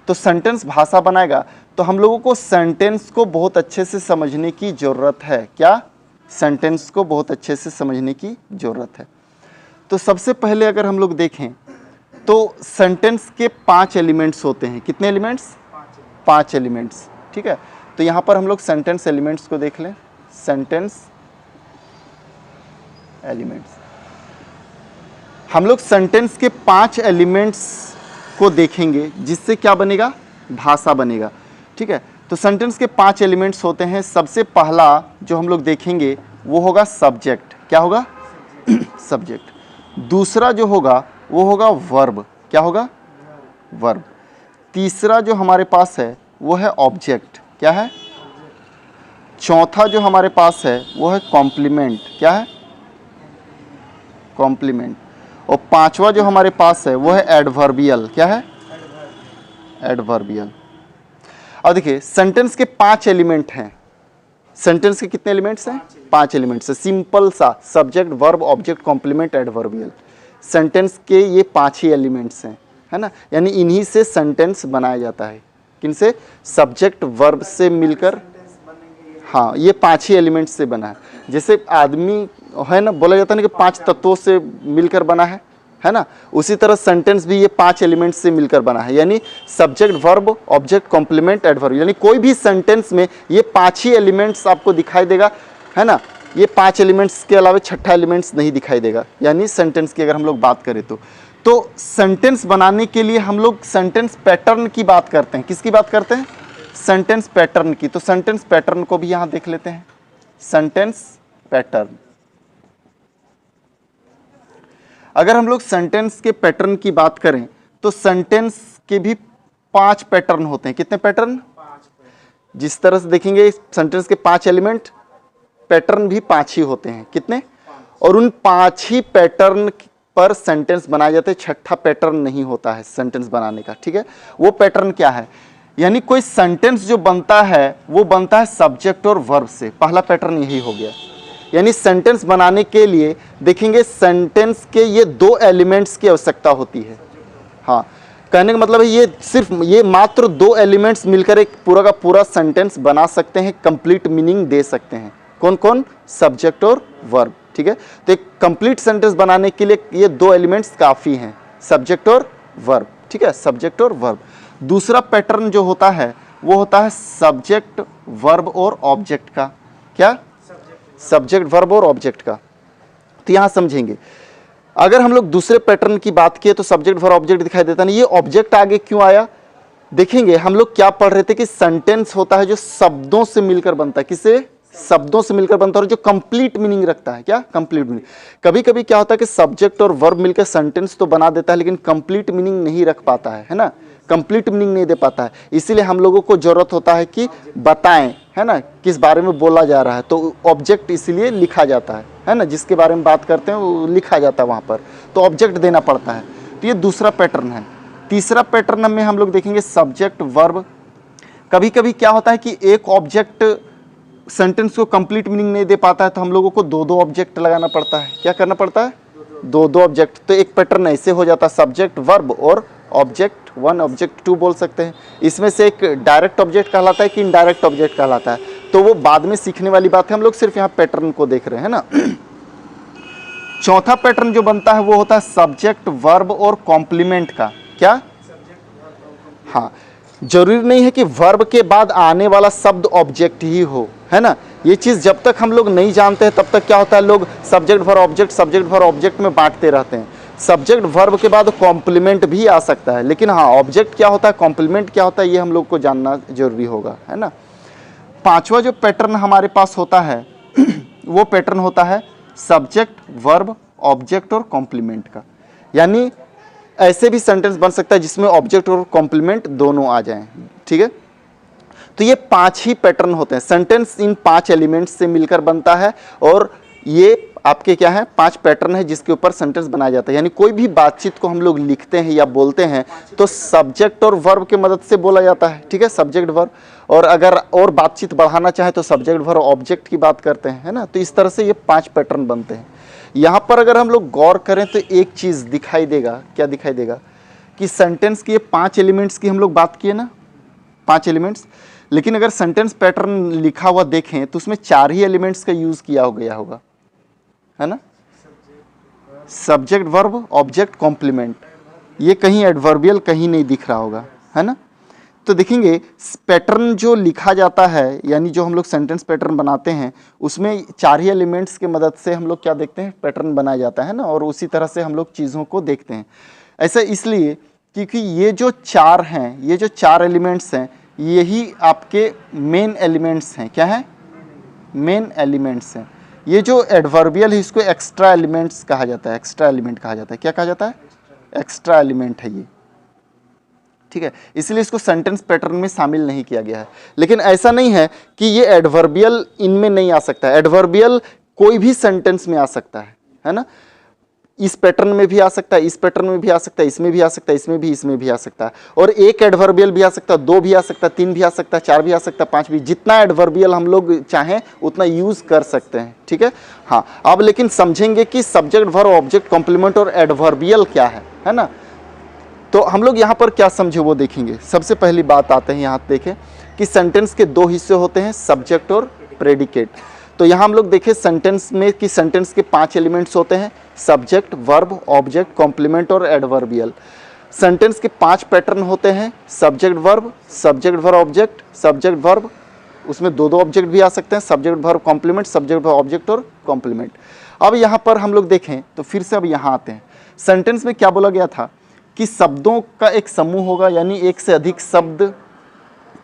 तो सेंटेंस भाषा बनाएगा तो हम लोगों को सेंटेंस को बहुत अच्छे से समझने की ज़रूरत है। क्या, सेंटेंस को बहुत अच्छे से समझने की ज़रूरत है। तो सबसे पहले अगर हम लोग देखें तो सेंटेंस के 5 एलिमेंट्स होते हैं। कितने एलिमेंट्स, 5 एलिमेंट्स, ठीक है। तो यहाँ पर हम लोग सेंटेंस एलिमेंट्स को देख लें, सेंटेंस एलिमेंट्स। हम लोग सेंटेंस के 5 एलिमेंट्स को देखेंगे, जिससे क्या बनेगा, भाषा बनेगा, ठीक है। तो सेंटेंस के 5 एलिमेंट्स होते हैं। सबसे पहला जो हम लोग देखेंगे वो होगा सब्जेक्ट। क्या होगा, सब्जेक्ट। दूसरा जो होगा वो होगा वर्ब। क्या होगा, वर्ब। तीसरा जो हमारे पास है वो है ऑब्जेक्ट। क्या है, चौथा जो हमारे पास है वो है कॉम्प्लीमेंट। क्या है, कॉम्प्लीमेंट। और पांचवा जो हमारे पास है वो है एडवर्बियल। क्या है, एडवर्बियल। अब देखिए सेंटेंस के 5 एलिमेंट हैं। सेंटेंस के कितने एलिमेंट्स हैं, 5 एलिमेंट्स है। सिंपल सा subject, verb, object, complement, adverbial. Sentence के ये 5 ही एलिमेंट्स हैं, है ना। यानी इन्हीं से सेंटेंस बनाया जाता है। किनसे, सब्जेक्ट वर्ब से मिलकर, हाँ ये 5 ही एलिमेंट्स से बना है। जैसे आदमी है ना, बोला जाता है ना कि 5 तत्वों से मिलकर बना है ना, उसी तरह सेंटेंस भी ये 5 एलिमेंट्स से मिलकर बना है। यानी subject, verb, object, complement, adverb. यानी कोई भी सेंटेंस में ये 5 ही एलिमेंट्स आपको दिखाई देगा, है ना। ये 5 एलिमेंट्स के अलावा छठा एलिमेंट्स नहीं दिखाई देगा। यानी सेंटेंस की अगर हम लोग बात करें तो सेंटेंस बनाने के लिए हम लोग सेंटेंस पैटर्न की बात करते हैं। किसकी बात करते हैं? सेंटेंस पैटर्न की। तो सेंटेंस पैटर्न को भी यहां देख लेते हैं। सेंटेंस पैटर्न, अगर हम लोग सेंटेंस के पैटर्न की बात करें तो सेंटेंस के भी 5 पैटर्न होते हैं। कितने पैटर्न? जिस तरह से देखेंगे सेंटेंस के 5 एलिमेंट, पैटर्न भी 5 ही होते हैं। कितने? और उन 5 ही पैटर्न पर सेंटेंस बनाए जाते हैं। छठा पैटर्न नहीं होता है सेंटेंस बनाने का। ठीक है, वो पैटर्न क्या है? यानी कोई सेंटेंस जो बनता है वो बनता है सब्जेक्ट और वर्ब से। पहला पैटर्न यही हो गया। यानी सेंटेंस बनाने के लिए देखेंगे सेंटेंस के ये 2 एलिमेंट्स की आवश्यकता होती है। हाँ, कहने का मतलब है ये मात्र 2 एलिमेंट्स मिलकर एक पूरा का पूरा सेंटेंस बना सकते हैं, कंप्लीट मीनिंग दे सकते हैं। कौन कौन? सब्जेक्ट और वर्ब। ठीक है, तो एक कंप्लीट सेंटेंस बनाने के लिए ये 2 एलिमेंट्स काफी हैं, सब्जेक्ट और वर्ब। ठीक है, सब्जेक्ट और वर्ब। दूसरा पैटर्न जो होता है वो होता है सब्जेक्ट, वर्ब और ऑब्जेक्ट का। क्या? सब्जेक्ट, वर्ब और ऑब्जेक्ट का। तो यहां समझेंगे, अगर हम लोग दूसरे पैटर्न की बात किए तो सब्जेक्ट, वर्ब, ऑब्जेक्ट दिखाई देता नहीं। ये ऑब्जेक्ट आगे क्यों आया? देखेंगे हम लोग क्या पढ़ रहे थे कि सेंटेंस होता है जो शब्दों से मिलकर बनता है। किससे? शब्दों से मिलकर बनता है, और जो कंप्लीट मीनिंग रखता है। क्या? Complete meaning. कभी कभी क्या होता है कि सब्जेक्ट और वर्ब मिलकर सेंटेंस तो बना देता है लेकिन कंप्लीट मीनिंग नहीं रख पाता है ना, कंप्लीट मीनिंग नहीं दे पाता है। इसीलिए हम लोगों को जरूरत होता है कि बताएं, है ना, किस बारे में बोला जा रहा है। तो ऑब्जेक्ट इसलिए लिखा जाता है ना, जिसके बारे में बात करते हैं वो लिखा जाता है वहां पर, तो ऑब्जेक्ट देना पड़ता है। तो ये दूसरा पैटर्न है। तीसरा पैटर्न में हम लोग देखेंगे सब्जेक्ट, वर्ब। कभी कभी क्या होता है कि एक ऑब्जेक्ट सेंटेंस को कंप्लीट मीनिंग नहीं दे पाता है, तो हम लोगों को 2-2 ऑब्जेक्ट लगाना पड़ता है। क्या करना पड़ता है? 2-2 ऑब्जेक्ट। तो एक पैटर्न ऐसे हो जाता है, सब्जेक्ट, वर्ब और ऑब्जेक्ट 1, ऑब्जेक्ट 2 बोल सकते हैं। इसमें से एक डायरेक्ट ऑब्जेक्ट कहलाता है कि इनडायरेक्ट ऑब्जेक्ट कहलाता है, तो वो बाद में सीखने वाली बात है। हम लोग सिर्फ यहाँ पैटर्न को देख रहे हैं ना। चौथा पैटर्न जो बनता है वो होता है सब्जेक्ट, वर्ब और कॉम्प्लीमेंट का। क्या? हाँ, जरूरी नहीं है कि वर्ब के बाद आने वाला शब्द ऑब्जेक्ट ही हो, है ना। ये चीज जब तक हम लोग नहीं जानते हैं तब तक क्या होता है, लोग subject, verb, object, subject, verb, object में बांटते रहते हैं। सब्जेक्ट, वर्ब के बाद कॉम्प्लीमेंट भी आ सकता है, लेकिन हाँ, ऑब्जेक्ट क्या होता है, कॉम्प्लीमेंट क्या होता है, ये हम लोग को जानना जरूरी होगा, है ना। पांचवा जो पैटर्न हमारे पास होता है वो पैटर्न होता है सब्जेक्ट, वर्ब, ऑब्जेक्ट और कॉम्प्लीमेंट का। यानी ऐसे भी सेंटेंस बन सकता है जिसमें ऑब्जेक्ट और कॉम्प्लीमेंट दोनों आ जाएं। ठीक है, तो ये 5 ही पैटर्न होते हैं। सेंटेंस इन 5 एलिमेंट्स से मिलकर बनता है, और ये आपके क्या है, 5 पैटर्न है जिसके ऊपर सेंटेंस बनाया जाता है। यानी कोई भी बातचीत को हम लोग लिखते हैं या बोलते हैं तो सब्जेक्ट और वर्ब के मदद से बोला जाता है। ठीक है, सब्जेक्ट, वर्ब। और अगर और बातचीत बढ़ाना चाहे तो सब्जेक्ट, वर्ब, ऑब्जेक्ट की बात करते हैं, है ना। तो इस तरह से ये 5 पैटर्न बनते हैं। यहाँ पर अगर हम लोग गौर करें तो एक चीज दिखाई देगा। क्या दिखाई देगा? कि सेंटेंस की ये 5 एलिमेंट्स की हम लोग बात किए ना, 5 एलिमेंट्स, लेकिन अगर सेंटेंस पैटर्न लिखा हुआ देखें तो उसमें 4 ही एलिमेंट्स का यूज किया गया होगा, है ना। Subject, verb, object, complement. ये कहीं एडवर्बियल कहीं नहीं दिख रहा होगा, है ना। तो देखेंगे पैटर्न जो लिखा जाता है, यानी जो हम लोग सेंटेंस पैटर्न बनाते हैं उसमें 4 ही एलिमेंट्स की मदद से हम लोग क्या देखते हैं, पैटर्न बनाया जाता है ना। और उसी तरह से हम लोग चीज़ों को देखते हैं। ऐसा इसलिए क्योंकि ये जो 4 हैं, ये जो 4 एलिमेंट्स हैं, यही आपके मेन एलिमेंट्स हैं। क्या है? मेन एलिमेंट्स हैं। ये जो एडवर्बियल है इसको एक्स्ट्रा एलिमेंट्स कहा जाता है, एक्स्ट्रा एलिमेंट कहा जाता है। क्या कहा जाता है? एक्स्ट्रा एलिमेंट है ये। ठीक है, इसलिए इसको सेंटेंस पैटर्न में शामिल नहीं किया गया है। लेकिन ऐसा नहीं है कि ये एडवर्बियल इनमें नहीं आ सकता है। एडवर्बियल कोई भी सेंटेंस में आ सकता है ना। इस पैटर्न में भी आ सकता है, इस पैटर्न में भी आ सकता है, इसमें भी आ सकता है, इसमें भी आ सकता है। और एक एडवर्बियल भी आ सकता है, 2 भी आ सकता है, 3 भी आ सकता है, 4 भी आ सकता है, 5 भी। जितना एडवर्बियल हम लोग चाहें उतना यूज कर सकते हैं। ठीक है, हाँ। अब लेकिन समझेंगे कि सब्जेक्ट, वर्ब, ऑब्जेक्ट, कॉम्प्लीमेंट और एडवर्बियल क्या है ना। तो हम लोग यहाँ पर क्या समझे वो देखेंगे। सबसे पहली बात आते हैं, यहाँ देखें कि सेंटेंस के 2 हिस्से होते हैं, सब्जेक्ट और प्रेडिकेट। तो यहाँ हम लोग देखें सेंटेंस में कि सेंटेंस के 5 एलिमेंट्स होते हैं, सब्जेक्ट, वर्ब, ऑब्जेक्ट, कॉम्प्लीमेंट और एडवर्बियल। सेंटेंस के 5 पैटर्न होते हैं, subject, verb, subject, verb, object, subject, verb, उसमें 2-2 ऑब्जेक्ट भी आ सकते हैं, subject, verb, complement, subject, verb, object और कॉम्प्लीमेंट। अब यहाँ पर हम लोग देखें तो फिर से अब यहाँ आते हैं। सेंटेंस में क्या बोला गया था कि शब्दों का एक समूह होगा, यानी एक से अधिक शब्द,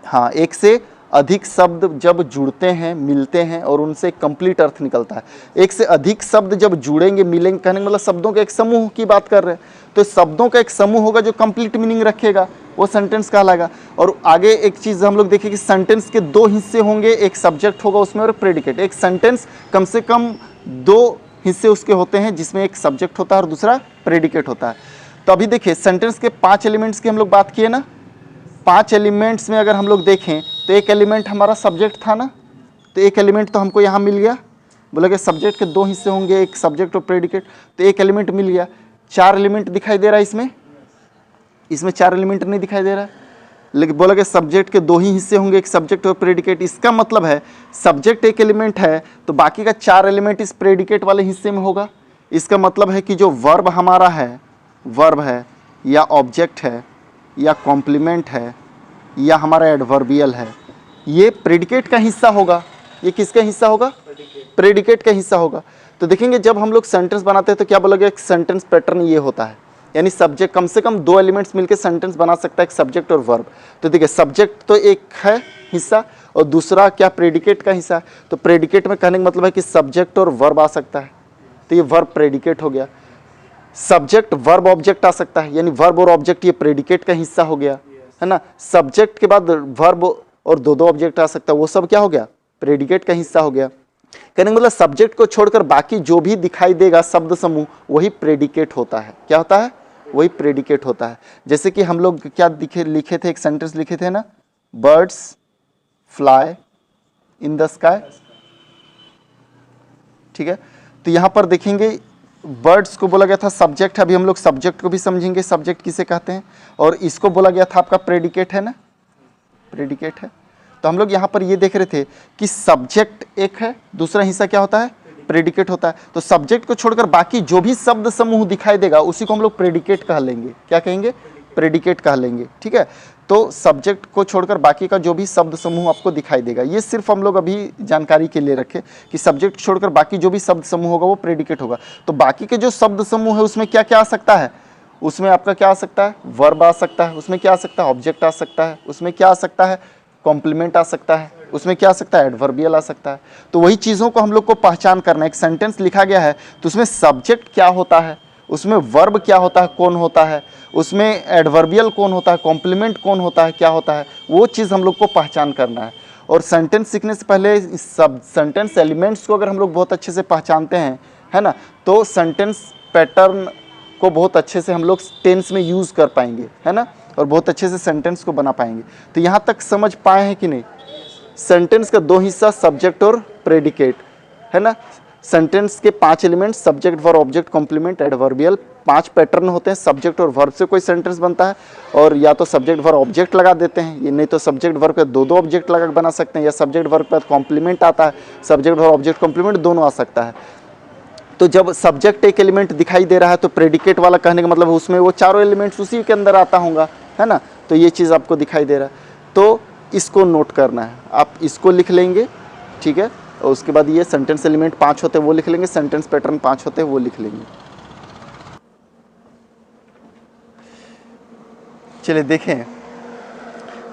हाँ एक से अधिक शब्द जब जुड़ते हैं, मिलते हैं और उनसे कंप्लीट अर्थ निकलता है। एक से अधिक शब्द जब जुड़ेंगे, मिलेंगे, कहने का मतलब शब्दों के एक समूह की बात कर रहे हैं, तो शब्दों का एक समूह होगा जो कंप्लीट मीनिंग रखेगा, वो सेंटेंस कहलाएगा। और आगे एक चीज़ हम लोग देखें कि सेंटेंस के दो हिस्से होंगे, एक सब्जेक्ट होगा उसमें और प्रेडिकेट। एक सेंटेंस कम से कम दो हिस्से उसके होते हैं, जिसमें एक सब्जेक्ट होता है और दूसरा प्रेडिकेट होता है। तो अभी देखिए सेंटेंस के 5 एलिमेंट्स की हम लोग बात किए ना, 5 एलिमेंट्स में अगर हम लोग देखें तो एक एलिमेंट हमारा सब्जेक्ट था ना, तो एक एलिमेंट तो हमको यहाँ मिल गया, बोला कि सब्जेक्ट के दो हिस्से होंगे, एक सब्जेक्ट और प्रेडिकेट, तो एक एलिमेंट मिल गया। 4 एलिमेंट दिखाई दे रहा है इसमें 4 एलिमेंट नहीं दिखाई दे रहा है, लेकिन बोला कि सब्जेक्ट के दो ही हिस्से होंगे, एक सब्जेक्ट और प्रेडिकेट। इसका मतलब है सब्जेक्ट एक एलिमेंट है तो बाकी का 4 एलिमेंट इस प्रेडिकेट वाले हिस्से में होगा। इसका मतलब है कि जो वर्ब हमारा है, वर्ब है या ऑब्जेक्ट है या कॉम्प्लीमेंट है या हमारा एडवर्बियल है, ये प्रेडिकेट का हिस्सा होगा। ये किसका हिस्सा होगा? प्रेडिकेट का हिस्सा होगा। तो देखेंगे जब हम लोग सेंटेंस बनाते हैं तो क्या बोला गया, एक सेंटेंस पैटर्न ये होता है, यानी सब्जेक्ट कम से कम 2 एलिमेंट्स मिलकर सेंटेंस बना सकता है, एक सब्जेक्ट और वर्ब। तो देखिए सब्जेक्ट तो एक है हिस्सा और दूसरा क्या प्रेडिकेट का हिस्सा है। तो प्रेडिकेट में कहने का मतलब है कि सब्जेक्ट और वर्ब आ सकता है, तो ये वर्ब प्रेडिकेट हो गया। सब्जेक्ट वर्ब ऑब्जेक्ट आ सकता है, यानी वर्ब और ऑब्जेक्ट ये प्रेडिकेट का हिस्सा हो गया, है ना। सब्जेक्ट के बाद वर्ब और दो ऑब्जेक्ट आ सकता है, वो सब क्या हो गया, प्रेडिकेट का हिस्सा हो गया। कहने का मतलब सब्जेक्ट को छोड़कर बाकी जो भी दिखाई देगा शब्द समूह वही प्रेडिकेट होता है। क्या होता है? वही प्रेडिकेट होता है। जैसे कि हम लोग क्या लिखे थे, एक सेंटेंस लिखे थे ना, birds fly in the sky, ठीक है। तो यहां पर देखेंगे बर्ड्स को बोला गया था सब्जेक्ट है, अभी हम लोग सब्जेक्ट को भी समझेंगे, सब्जेक्ट किसे कहते हैं। और इसको बोला गया था आपका प्रेडिकेट है ना, प्रेडिकेट है। तो हम लोग यहाँ पर ये देख रहे थे कि सब्जेक्ट एक है, दूसरा हिस्सा क्या होता है, प्रेडिकेट होता है। तो सब्जेक्ट को छोड़कर बाकी जो भी शब्द समूह दिखाई देगा उसी को हम लोग प्रेडिकेट कह लेंगे। क्या कहेंगे? प्रेडिकेट कह लेंगे, ठीक है। तो सब्जेक्ट को छोड़कर बाकी का जो भी शब्द समूह आपको दिखाई देगा, ये सिर्फ हम लोग अभी जानकारी के लिए रखे कि सब्जेक्ट छोड़कर बाकी जो भी शब्द समूह होगा वो प्रेडिकेट होगा। तो बाकी के जो शब्द समूह है उसमें क्या क्या आ सकता है, उसमें आपका क्या आ सकता है, वर्ब आ सकता है, उसमें क्या आ सकता है, ऑब्जेक्ट आ सकता है, उसमें क्या आ सकता है, कॉम्प्लीमेंट आ सकता है, उसमें क्या आ सकता है, एडवर्बियल आ सकता है। तो वही चीज़ों को हम लोग को पहचान करना है। एक सेंटेंस लिखा गया है तो उसमें सब्जेक्ट क्या होता है, उसमें वर्ब क्या होता है, कौन होता है, उसमें एडवर्बियल कौन होता है, कॉम्प्लीमेंट कौन होता है, क्या होता है, वो चीज़ हम लोग को पहचान करना है। और सेंटेंस सीखने से पहले सब सेंटेंस एलिमेंट्स को अगर हम लोग बहुत अच्छे से पहचानते हैं, है ना, तो सेंटेंस पैटर्न को बहुत अच्छे से हम लोग टेंस में यूज़ कर पाएंगे, है ना, और बहुत अच्छे से सेंटेंस को बना पाएंगे। तो यहाँ तक समझ पाए हैं कि नहीं? सेंटेंस का 2 हिस्सा सब्जेक्ट और प्रेडिकेट, है ना। सेंटेंस के 5 element subject, verb, object, complement, adverbial, 5 pattern होते हैं। सब्जेक्ट और वर्ब से कोई सेंटेंस बनता है, और या तो सब्जेक्ट वर्ब ऑब्जेक्ट लगा देते हैं, ये नहीं तो सब्जेक्ट वर्ब पे 2 ऑब्जेक्ट लगा बना सकते हैं, या सब्जेक्ट वर्ब पे कॉम्प्लीमेंट आता है, सब्जेक्ट वर्ब ऑब्जेक्ट कॉम्प्लीमेंट दोनों आ सकता है। तो जब सब्जेक्ट एक एलिमेंट दिखाई दे रहा है तो प्रेडिकेट वाला कहने का मतलब उसमें वो चारों एलिमेंट्स उसी के अंदर आता होगा, है ना। तो ये चीज़ आपको दिखाई दे रहा है, तो इसको नोट करना है, आप इसको लिख लेंगे, ठीक है। और उसके बाद ये सेंटेंस एलिमेंट 5 होते हैं वो लिख लेंगे, सेंटेंस पैटर्न 5 होते हैं वो लिख लेंगे। चलिए देखें,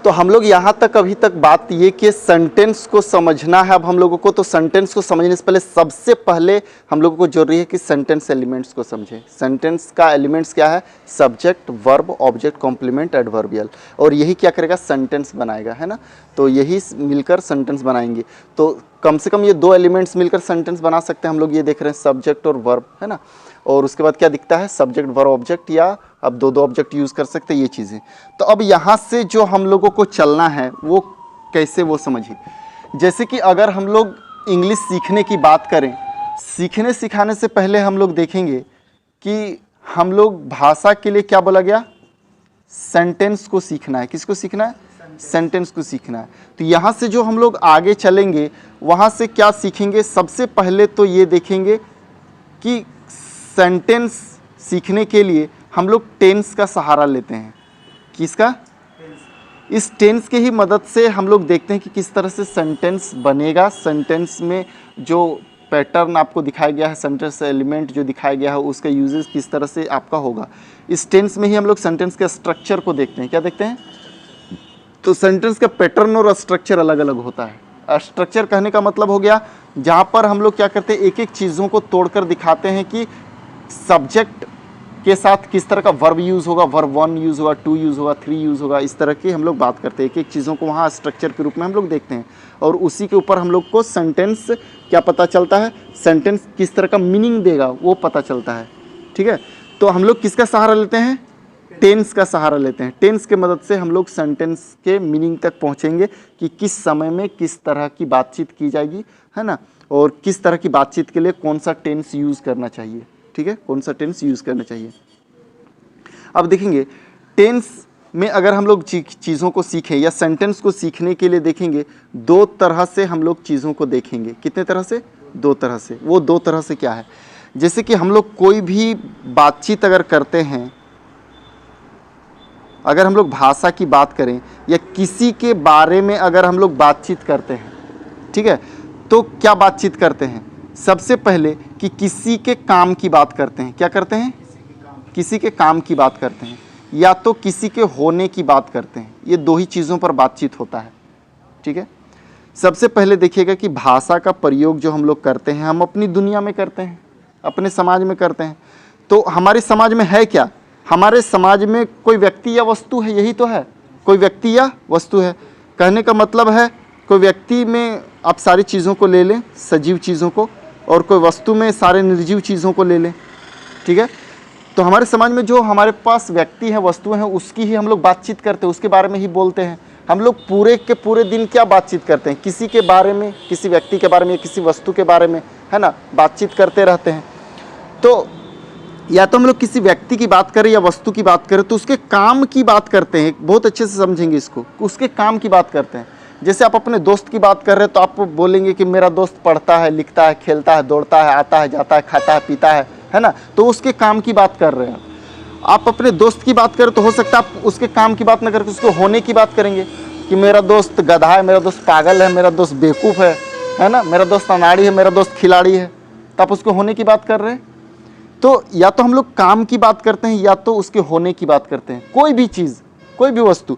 तो हम लोग यहाँ तक अभी तक बात ये कि सेंटेंस को समझना है अब हम लोगों को। तो सेंटेंस को समझने से पहले सबसे पहले हम लोगों को जरूरी है कि सेंटेंस एलिमेंट्स को समझें। सेंटेंस का एलिमेंट्स क्या है, subject, verb, object, complement, adverbial, और यही क्या करेगा, सेंटेंस बनाएगा, है ना। तो यही मिलकर सेंटेंस बनाएंगे। तो कम से कम ये 2 एलिमेंट्स मिलकर सेंटेंस बना सकते हैं हम लोग, ये देख रहे हैं सब्जेक्ट और वर्ब, है ना। और उसके बाद क्या दिखता है, सब्जेक्ट, वर्ब, ऑब्जेक्ट, या अब 2 ऑब्जेक्ट यूज़ कर सकते हैं, ये चीज़ें। तो अब यहाँ से जो हम लोगों को चलना है वो कैसे, वो समझिए। जैसे कि अगर हम लोग इंग्लिश सीखने की बात करें, सीखने सिखाने से पहले हम लोग देखेंगे कि हम लोग भाषा के लिए क्या बोला गया, सेंटेंस को सीखना है। किसको सीखना है, सेंटेंस को सीखना है। तो यहाँ से जो हम लोग आगे चलेंगे वहाँ से क्या सीखेंगे, सबसे पहले तो ये देखेंगे कि सेंटेंस सीखने के लिए हम लोग टेंस का सहारा लेते हैं। किसका, इस टेंस के ही मदद से हम लोग देखते हैं कि किस तरह से सेंटेंस बनेगा, सेंटेंस में जो पैटर्न आपको दिखाया गया है, सेंटेंस एलिमेंट जो दिखाया गया है उसका यूजेस किस तरह से आपका होगा। इस टेंस में ही हम लोग सेंटेंस के स्ट्रक्चर को देखते हैं। क्या देखते हैं? तो सेंटेंस का पैटर्न और स्ट्रक्चर अलग अलग होता है। स्ट्रक्चर कहने का मतलब हो गया जहाँ पर हम लोग क्या करते हैं, एक एक चीज़ों को तोड़कर दिखाते हैं कि सब्जेक्ट के साथ किस तरह का वर्ब यूज़ होगा, वर्ब 1 यूज़ होगा, 2 यूज़ होगा, 3 यूज़ होगा, इस तरह की हम लोग बात करते हैं। एक एक चीज़ों को वहाँ स्ट्रक्चर के रूप में हम लोग देखते हैं और उसी के ऊपर हम लोग को सेंटेंस क्या पता चलता है, सेंटेंस किस तरह का मीनिंग देगा वो पता चलता है। ठीक है, तो हम लोग किसका सहारा लेते हैं? टेंस का सहारा लेते हैं। टेंस के मदद से हम लोग सेंटेंस के मीनिंग तक पहुँचेंगे कि किस समय में किस तरह की बातचीत की जाएगी, है ना, और किस तरह की बातचीत के लिए कौन सा टेंस यूज़ करना चाहिए। ठीक है, कौन सा टेंस यूज़ करना चाहिए। अब देखेंगे टेंस में अगर हम लोग चीज़ों को सीखें या सेंटेंस को सीखने के लिए देखेंगे, दो तरह से हम लोग चीज़ों को देखेंगे। कितने तरह से? दो तरह से। वो दो तरह से क्या है? जैसे कि हम लोग कोई भी बातचीत अगर करते हैं, अगर हम लोग भाषा की बात करें या किसी के बारे में अगर हम लोग बातचीत करते हैं, ठीक है, तो क्या बातचीत करते हैं? सबसे पहले कि किसी के काम की बात करते हैं। क्या करते हैं? किसी के काम की बात करते हैं या तो किसी के होने की बात करते हैं। ये दो ही चीज़ों पर बातचीत होता है। ठीक है, सबसे पहले देखिएगा कि भाषा का प्रयोग जो हम लोग करते हैं, हम अपनी दुनिया में करते हैं, अपने समाज में करते हैं। तो हमारे समाज में है क्या? हमारे समाज में कोई व्यक्ति या वस्तु है, यही तो है, कोई व्यक्ति या वस्तु है। कहने का मतलब है कोई व्यक्ति में आप सारी चीज़ों को ले लें, सजीव चीज़ों को, और कोई वस्तु में सारे निर्जीव चीज़ों को ले लें। ठीक है, तो हमारे समाज में जो हमारे पास व्यक्ति है, वस्तुएं हैं, उसकी ही हम लोग बातचीत करते हैं, उसके बारे में ही बोलते हैं। हम लोग पूरे के पूरे दिन क्या बातचीत करते हैं? किसी के बारे में, किसी व्यक्ति के बारे में, किसी वस्तु के बारे में, है ना, बातचीत करते रहते हैं। तो या तो हम लोग किसी व्यक्ति की बात करें या वस्तु की बात करें तो उसके काम की बात करते हैं। बहुत अच्छे से समझेंगे इसको, उसके काम की बात करते हैं। जैसे आप अपने दोस्त की बात कर रहे हैं तो आप बोलेंगे कि मेरा दोस्त पढ़ता है, लिखता है, खेलता है, दौड़ता है, आता है, जाता है, खाता है, पीता है ना, तो उसके काम की बात कर रहे हैं। आप अपने दोस्त की बात करें तो हो सकता है आप उसके काम की बात ना करके उसको होने की बात करेंगे कि मेरा दोस्त गधा है, मेरा दोस्त पागल है, मेरा दोस्त बेवकूफ़ है ना, मेरा दोस्त अनाड़ी है, मेरा दोस्त खिलाड़ी है, तो आप उसको होने की बात कर रहे हैं। तो या तो हम लोग काम की बात करते हैं या तो उसके होने की बात करते हैं। कोई भी चीज़, कोई भी वस्तु,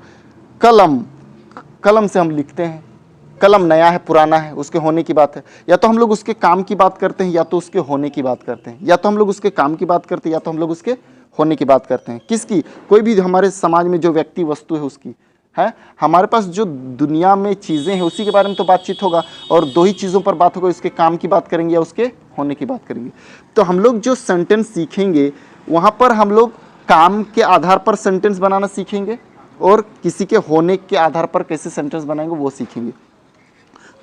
कलम से हम लिखते हैं, कलम नया है, पुराना है, उसके होने की बात है। या तो हम लोग उसके काम की बात करते हैं या तो उसके होने की बात करते हैं। या तो हम लोग उसके काम की बात करते हैं या तो हम लोग उसके होने की बात करते हैं। किसकी? कोई भी हमारे समाज में जो व्यक्ति वस्तु है उसकी है। हमारे पास जो दुनिया में चीज़ें हैं उसी के बारे में तो बातचीत होगा, और दो ही चीज़ों पर बात होगा, उसके काम की बात करेंगे या उसके होने की बात करेंगे। तो हम लोग जो सेंटेंस सीखेंगे वहाँ पर हम लोग काम के आधार पर सेंटेंस बनाना सीखेंगे और किसी के होने के आधार पर कैसे सेंटेंस बनाएंगे वो सीखेंगे।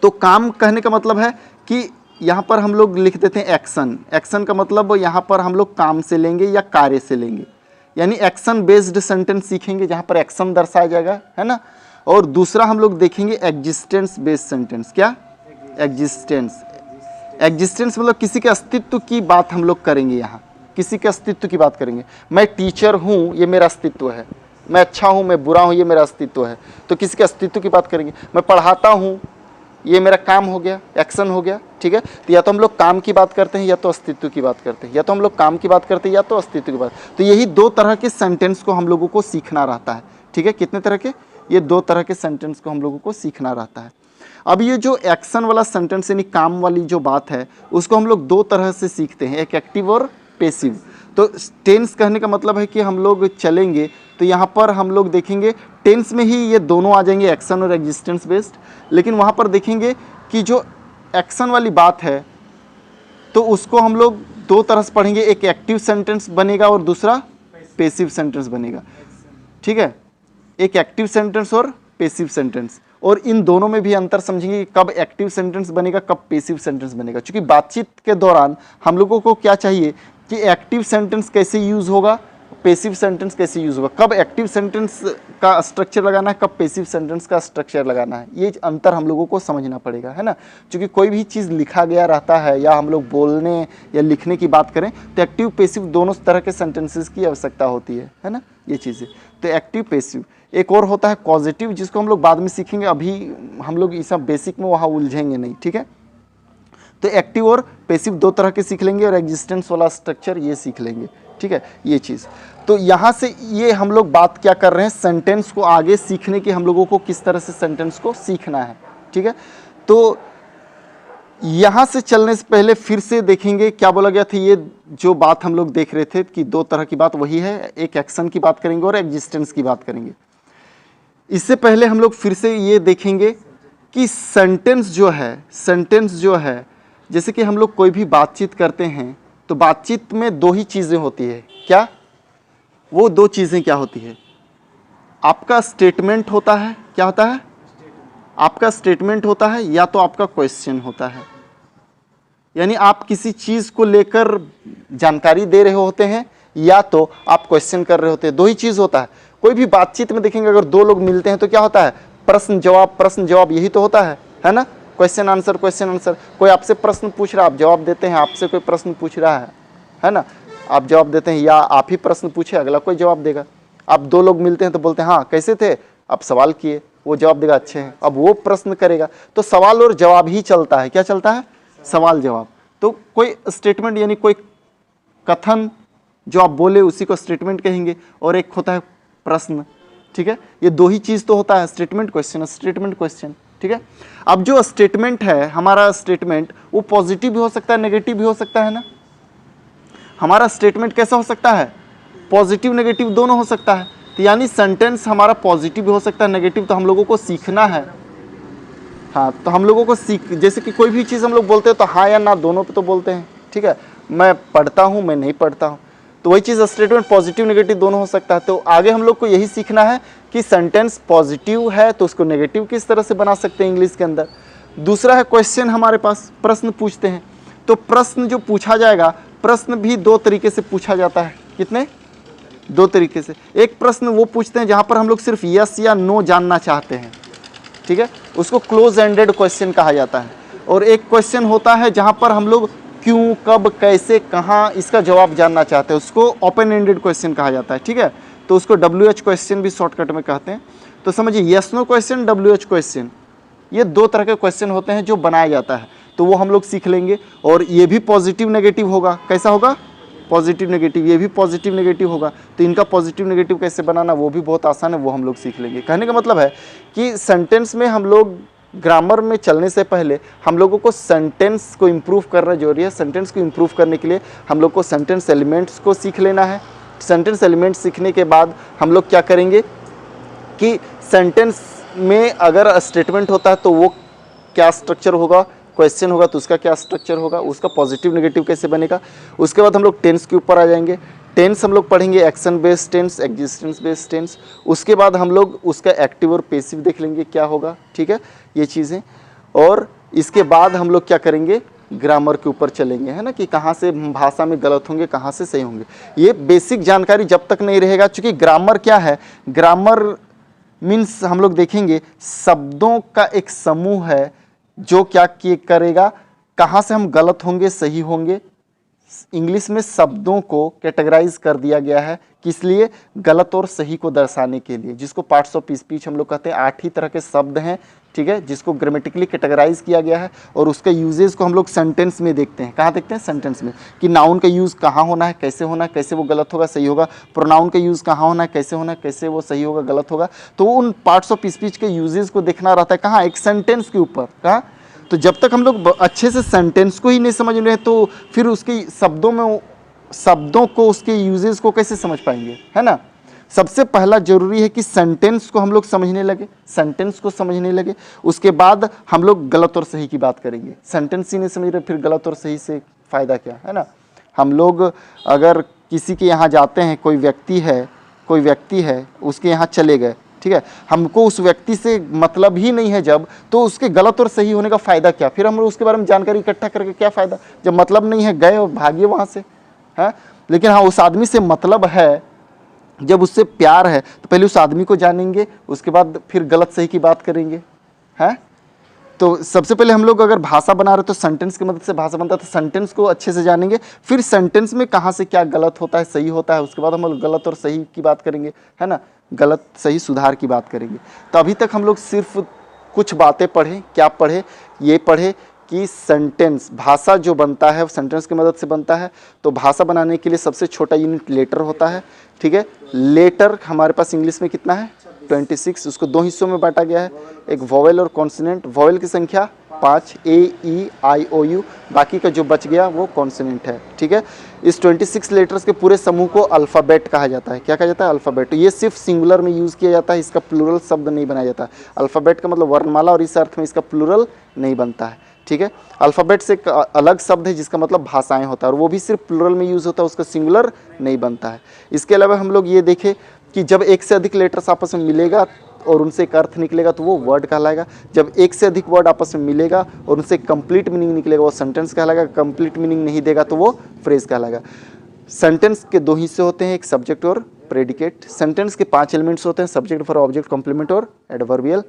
तो काम कहने का मतलब है कि यहाँ पर हम लोग लिख देते हैं एक्शन। एक्शन का मतलब यहाँ पर हम लोग काम से लेंगे या कार्य से लेंगे, यानी एक्शन बेस्ड सेंटेंस सीखेंगे जहाँ पर एक्शन दर्शाया जाएगा, है ना। और दूसरा हम लोग देखेंगे एग्जिस्टेंस बेस्ड सेंटेंस। क्या? एग्जिस्टेंस। एग्जिस्टेंस मतलब किसी के अस्तित्व की बात हम लोग करेंगे। यहाँ किसी के अस्तित्व की बात करेंगे। मैं टीचर हूँ, ये मेरा अस्तित्व है। मैं अच्छा हूँ, मैं बुरा हूँ, ये मेरा अस्तित्व है। तो किसी के अस्तित्व की बात करेंगे। मैं पढ़ाता हूँ, ये मेरा काम हो गया, एक्शन हो गया। ठीक है, तो या तो हम लोग काम की बात करते हैं या तो अस्तित्व की बात करते हैं, या तो हम लोग काम की बात करते हैं या तो अस्तित्व की बात। तो यही दो तरह के सेंटेंस को हम लोगों को सीखना रहता है। ठीक है, कितने तरह के? ये दो तरह के सेंटेंस को हम लोगों को सीखना रहता है। अब ये जो एक्शन वाला सेंटेंस यानी काम वाली जो बात है उसको हम लोग दो तरह से सीखते हैं, एक एक्टिव और पैसिव। तो टेंस कहने का मतलब है कि हम लोग चलेंगे तो यहाँ पर हम लोग देखेंगे टेंस में ही ये दोनों आ जाएंगे, एक्शन और एग्जिस्टेंस बेस्ड। लेकिन वहाँ पर देखेंगे कि जो एक्शन वाली बात है तो उसको हम लोग दो तरह से पढ़ेंगे, एक एक्टिव सेंटेंस बनेगा और दूसरा पैसिव सेंटेंस बनेगा। ठीक है, एक एक्टिव सेंटेंस और पैसिव सेंटेंस, और इन दोनों में भी अंतर समझेंगे कि कब एक्टिव सेंटेंस बनेगा, कब पैसिव सेंटेंस बनेगा। क्योंकि बातचीत के दौरान हम लोगों को क्या चाहिए कि एक्टिव सेंटेंस कैसे यूज़ होगा, पैसिव सेंटेंस कैसे यूज़ होगा, कब एक्टिव सेंटेंस का स्ट्रक्चर लगाना है, कब पैसिव सेंटेंस का स्ट्रक्चर लगाना है। ये अंतर हम लोगों को समझना पड़ेगा, है ना। क्योंकि कोई भी चीज़ लिखा गया रहता है या हम लोग बोलने या लिखने की बात करें तो एक्टिव पैसिव दोनों तरह के सेंटेंसेस की आवश्यकता होती है ना, ये चीज़ें। तो एक्टिव पैसिव। एक और होता है पॉजिटिव, जिसको हम लोग बाद में सीखेंगे, अभी हम लोग इस बेसिक में वहाँ उलझेंगे नहीं। ठीक है, तो एक्टिव और पैसिव दो तरह के सीख लेंगे और एग्जिस्टेंस वाला स्ट्रक्चर ये सीख लेंगे, ठीक है, ये चीज़। तो यहाँ से ये हम लोग बात क्या कर रहे हैं, सेंटेंस को आगे सीखने की, हम लोगों को किस तरह से सेंटेंस को सीखना है, ठीक है। तो यहाँ से चलने से पहले फिर से देखेंगे क्या बोला गया था। ये जो बात हम लोग देख रहे थे कि दो तरह की बात वही है, एक एक्शन की बात करेंगे और एग्जिस्टेंस की बात करेंगे। इससे पहले हम लोग फिर से ये देखेंगे कि सेंटेंस जो है जैसे कि हम लोग कोई भी बातचीत करते हैं तो बातचीत में दो ही चीज़ें होती है, क्या वो दो चीज़ें क्या होती है, आपका स्टेटमेंट होता है, क्या होता है, आपका स्टेटमेंट होता है या तो आपका क्वेश्चन होता है। यानी आप किसी चीज़ को लेकर जानकारी दे रहे होते हैं या तो आप क्वेश्चन कर रहे होते हैं, दो ही चीज़ होता है। कोई भी बातचीत में देखेंगे अगर दो लोग मिलते हैं तो क्या होता है, प्रश्न जवाब, यही तो होता है ना, क्वेश्चन आंसर। कोई आपसे प्रश्न पूछ रहा है, आप जवाब देते हैं, आपसे कोई प्रश्न पूछ रहा है ना, आप जवाब देते हैं, या आप ही प्रश्न पूछे अगला कोई जवाब देगा। आप दो लोग मिलते हैं तो बोलते हैं हाँ कैसे थे, आप सवाल किए, वो जवाब देगा अच्छे हैं, अब वो प्रश्न करेगा, तो सवाल और जवाब ही चलता है। क्या चलता है, सवाल जवाब। तो कोई स्टेटमेंट यानी कोई कथन जो आप बोले उसी को स्टेटमेंट कहेंगे, और एक होता है प्रश्न, ठीक है। ये दो ही चीज़ तो होता है, स्टेटमेंट क्वेश्चन, ठीक है। अब जो स्टेटमेंट है, हमारा स्टेटमेंट वो पॉजिटिव भी हो सकता है, नेगेटिव भी हो सकता है ना। हमारा स्टेटमेंट कैसा हो सकता है, पॉजिटिव नेगेटिव दोनों हो सकता है। तो यानी सेंटेंस हमारा पॉजिटिव भी हो सकता है, नेगेटिव, तो हम लोगों को सीखना है। हाँ, तो हम लोगों को जैसे कि कोई भी चीज़ हम लोग बोलते हैं तो हाँ या ना दोनों पे तो बोलते हैं, ठीक है। मैं पढ़ता हूँ, मैं नहीं पढ़ता हूँ, तो वही चीज़ स्टेटमेंट पॉजिटिव नेगेटिव दोनों हो सकता है। तो आगे हम लोग को यही सीखना है कि सेंटेंस पॉजिटिव है तो उसको नेगेटिव किस तरह से बना सकते हैं इंग्लिश के अंदर। दूसरा है क्वेश्चन, हमारे पास प्रश्न पूछते हैं, तो प्रश्न जो पूछा जाएगा, प्रश्न भी दो तरीके से पूछा जाता है। कितने, दो तरीके से। एक प्रश्न वो पूछते हैं जहाँ पर हम लोग सिर्फ यस या नो जानना चाहते हैं, ठीक है, उसको क्लोज एंडेड क्वेश्चन कहा जाता है। और एक क्वेश्चन होता है जहाँ पर हम लोग क्यों, कब, कैसे, कहाँ, इसका जवाब जानना चाहते हैं, उसको ओपन एंडेड क्वेश्चन कहा जाता है, ठीक है। तो उसको WH क्वेश्चन भी शॉर्टकट में कहते हैं। तो समझिए yes no question, WH question, ये दो तरह के क्वेश्चन होते हैं जो बनाया जाता है, तो वो हम लोग सीख लेंगे। और ये भी पॉजिटिव नेगेटिव होगा, कैसा होगा, पॉजिटिव नेगेटिव, ये भी पॉजिटिव नेगेटिव होगा। तो इनका पॉजिटिव नेगेटिव कैसे बनाना वो भी बहुत आसान है, वो हम लोग सीख लेंगे। कहने का मतलब है कि सेंटेंस में हम लोग ग्रामर में चलने से पहले हम लोगों को सेंटेंस को इम्प्रूव करना जरूरी है। सेंटेंस को इम्प्रूव करने के लिए हम लोग को सेंटेंस एलिमेंट्स को सीख लेना है। सेंटेंस एलिमेंट्स सीखने के बाद हम लोग क्या करेंगे कि सेंटेंस में अगर स्टेटमेंट होता है तो वो क्या स्ट्रक्चर होगा, क्वेश्चन होगा तो उसका क्या स्ट्रक्चर होगा, उसका पॉजिटिव नेगेटिव कैसे बनेगा। उसके बाद हम लोग टेंस के ऊपर आ जाएंगे। टेंस हम लोग पढ़ेंगे action based tense, existence based tense. उसके बाद हम लोग उसका एक्टिव और पैसिव देख लेंगे क्या होगा, ठीक है, ये चीज़ें। और इसके बाद हम लोग क्या करेंगे, ग्रामर के ऊपर चलेंगे, है ना, कि कहाँ से भाषा में गलत होंगे, कहाँ से सही होंगे। ये बेसिक जानकारी जब तक नहीं रहेगा, चूँकि ग्रामर क्या है, ग्रामर मीन्स हम लोग देखेंगे शब्दों का एक समूह है जो क्या करेगा, कहाँ से हम गलत होंगे, सही होंगे। इंग्लिश में शब्दों को कैटेगराइज कर दिया गया है, किस लिए, गलत और सही को दर्शाने के लिए, जिसको पार्ट्स ऑफ स्पीच हम लोग कहते हैं। 8 ही तरह के शब्द हैं, ठीक है, जिसको ग्रामेटिकली कैटेगराइज किया गया है। और उसके यूजेस को हम लोग सेंटेंस में देखते हैं। कहाँ देखते हैं, सेंटेंस में, कि नाउन का यूज़ कहाँ होना है, कैसे होना है, कैसे वो गलत होगा, सही होगा। प्रोनाउन का यूज़ कहाँ होना है, कैसे वो सही होगा, गलत होगा। तो उन पार्ट्स ऑफ स्पीच के यूजेस को देखना रहता है कहाँ, एक सेंटेंस के ऊपर। कहाँ, तो जब तक हम लोग अच्छे से सेंटेंस को ही नहीं समझ रहे तो फिर उसकी शब्दों को, उसके यूजेस को कैसे समझ पाएंगे, है ना। सबसे पहला जरूरी है कि सेंटेंस को हम लोग समझने लगे, उसके बाद हम लोग गलत और सही की बात करेंगे। सेंटेंस ही नहीं समझ रहे फिर गलत और सही से फ़ायदा क्या, है ना। हम लोग अगर किसी के यहाँ जाते हैं, कोई व्यक्ति है उसके यहाँ चले गए, ठीक है, हमको उस व्यक्ति से मतलब ही नहीं है जब, तो उसके गलत और सही होने का फ़ायदा क्या, फिर हम लोग उसके बारे में जानकारी इकट्ठा करके क्या फ़ायदा, जब मतलब नहीं है, गए और भागिए वहाँ से, है। लेकिन हाँ, उस आदमी से मतलब है, जब उससे प्यार है तो पहले उस आदमी को जानेंगे, उसके बाद फिर गलत सही की बात करेंगे, है। तो सबसे पहले हम लोग अगर भाषा बना रहे तो सेंटेंस की मदद से भाषा बनता है, तो सेंटेंस को अच्छे से जानेंगे, फिर सेंटेंस में कहाँ से क्या गलत होता है, सही होता है, उसके बाद हम लोग गलत और सही की बात करेंगे, है ना, गलत सही सुधार की बात करेंगे। तो अभी तक हम लोग सिर्फ कुछ बातें पढ़े, क्या पढ़े, ये पढ़े कि सेंटेंस, भाषा जो बनता है सेंटेंस की मदद से बनता है। तो भाषा बनाने के लिए सबसे छोटा यूनिट लेटर होता है, ठीक है। लेटर हमारे पास इंग्लिश में कितना है 26, उसको 2 हिस्सों में बांटा गया है, एक वोवेल और कॉन्सोनेंट। वोवेल की संख्या 5 A-E-I-O-U, बाकी का जो बच गया वो कॉन्सोनेंट है, ठीक है। इस 26 लेटर्स के पूरे समूह को अल्फ़ाबेट कहा जाता है। क्या कहा जाता है? अल्फ़ाबेट। ये सिर्फ सिंगुलर में यूज़ किया जाता है, इसका प्लूरल शब्द नहीं बनाया जाता। अल्फ़ाबेट का मतलब वर्णमाला, और इस अर्थ में इसका प्लूरल नहीं बनता है, ठीक है। अल्फ़ाबेट से एक अलग शब्द है जिसका मतलब भाषाएं होता है, और वो भी सिर्फ प्लूरल में यूज़ होता है, उसका सिंगुलर नहीं बनता है। इसके अलावा हम लोग ये देखें कि जब एक से अधिक लेटर्स आपस में मिलेगा और उनसे एक अर्थ निकलेगा तो वो वर्ड कहलाएगा। जब एक से अधिक वर्ड आपस में मिलेगा और उनसे कंप्लीट मीनिंग निकलेगा वो सेंटेंस कहलाएगा। कंप्लीट मीनिंग नहीं देगा तो वो फ्रेज कहलाएगा। सेंटेंस के 2 हिस्से होते हैं, एक सब्जेक्ट और प्रेडिकेट। सेंटेंस के 5 एलिमेंट्स होते हैं, सब्जेक्ट, वर्ब, ऑब्जेक्ट, कॉम्प्लीमेंट और एडवर्बियल।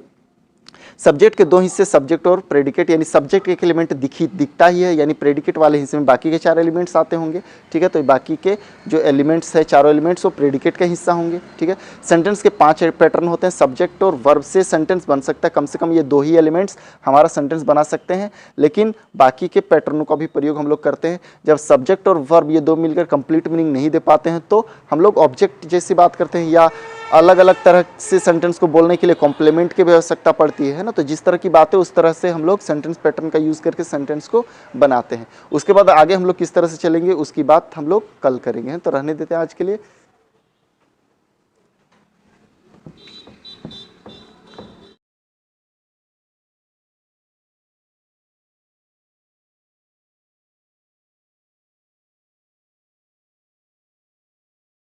सब्जेक्ट के 2 हिस्से, सब्जेक्ट और प्रेडिकेट, यानी सब्जेक्ट एक एलिमेंट दिखता ही है, यानी प्रेडिकेट वाले हिस्से में बाकी के 4 एलिमेंट्स आते होंगे, ठीक है। तो बाकी के जो एलिमेंट्स है, चारों एलिमेंट्स वो प्रेडिकेट का हिस्सा होंगे, ठीक है। सेंटेंस के 5 पैटर्न होते हैं। सब्जेक्ट और वर्ब से सेंटेंस बन सकता है, कम से कम ये 2 ही एलिमेंट्स हमारा सेंटेंस बना सकते हैं, लेकिन बाकी के पैटर्नों का भी प्रयोग हम लोग करते हैं। जब सब्जेक्ट और वर्ब ये 2 मिलकर कंप्लीट मीनिंग नहीं दे पाते हैं तो हम लोग ऑब्जेक्ट जैसी बात करते हैं, या अलग अलग तरह से सेंटेंस को बोलने के लिए कॉम्प्लीमेंट की भी आवश्यकता पड़ती है ना। तो जिस तरह की बात है उस तरह से हम लोग सेंटेंस पैटर्न का यूज़ करके सेंटेंस को बनाते हैं। उसके बाद आगे हम लोग किस तरह से चलेंगे उसकी बात हम लोग कल करेंगे, तो रहने देते हैं आज के लिए।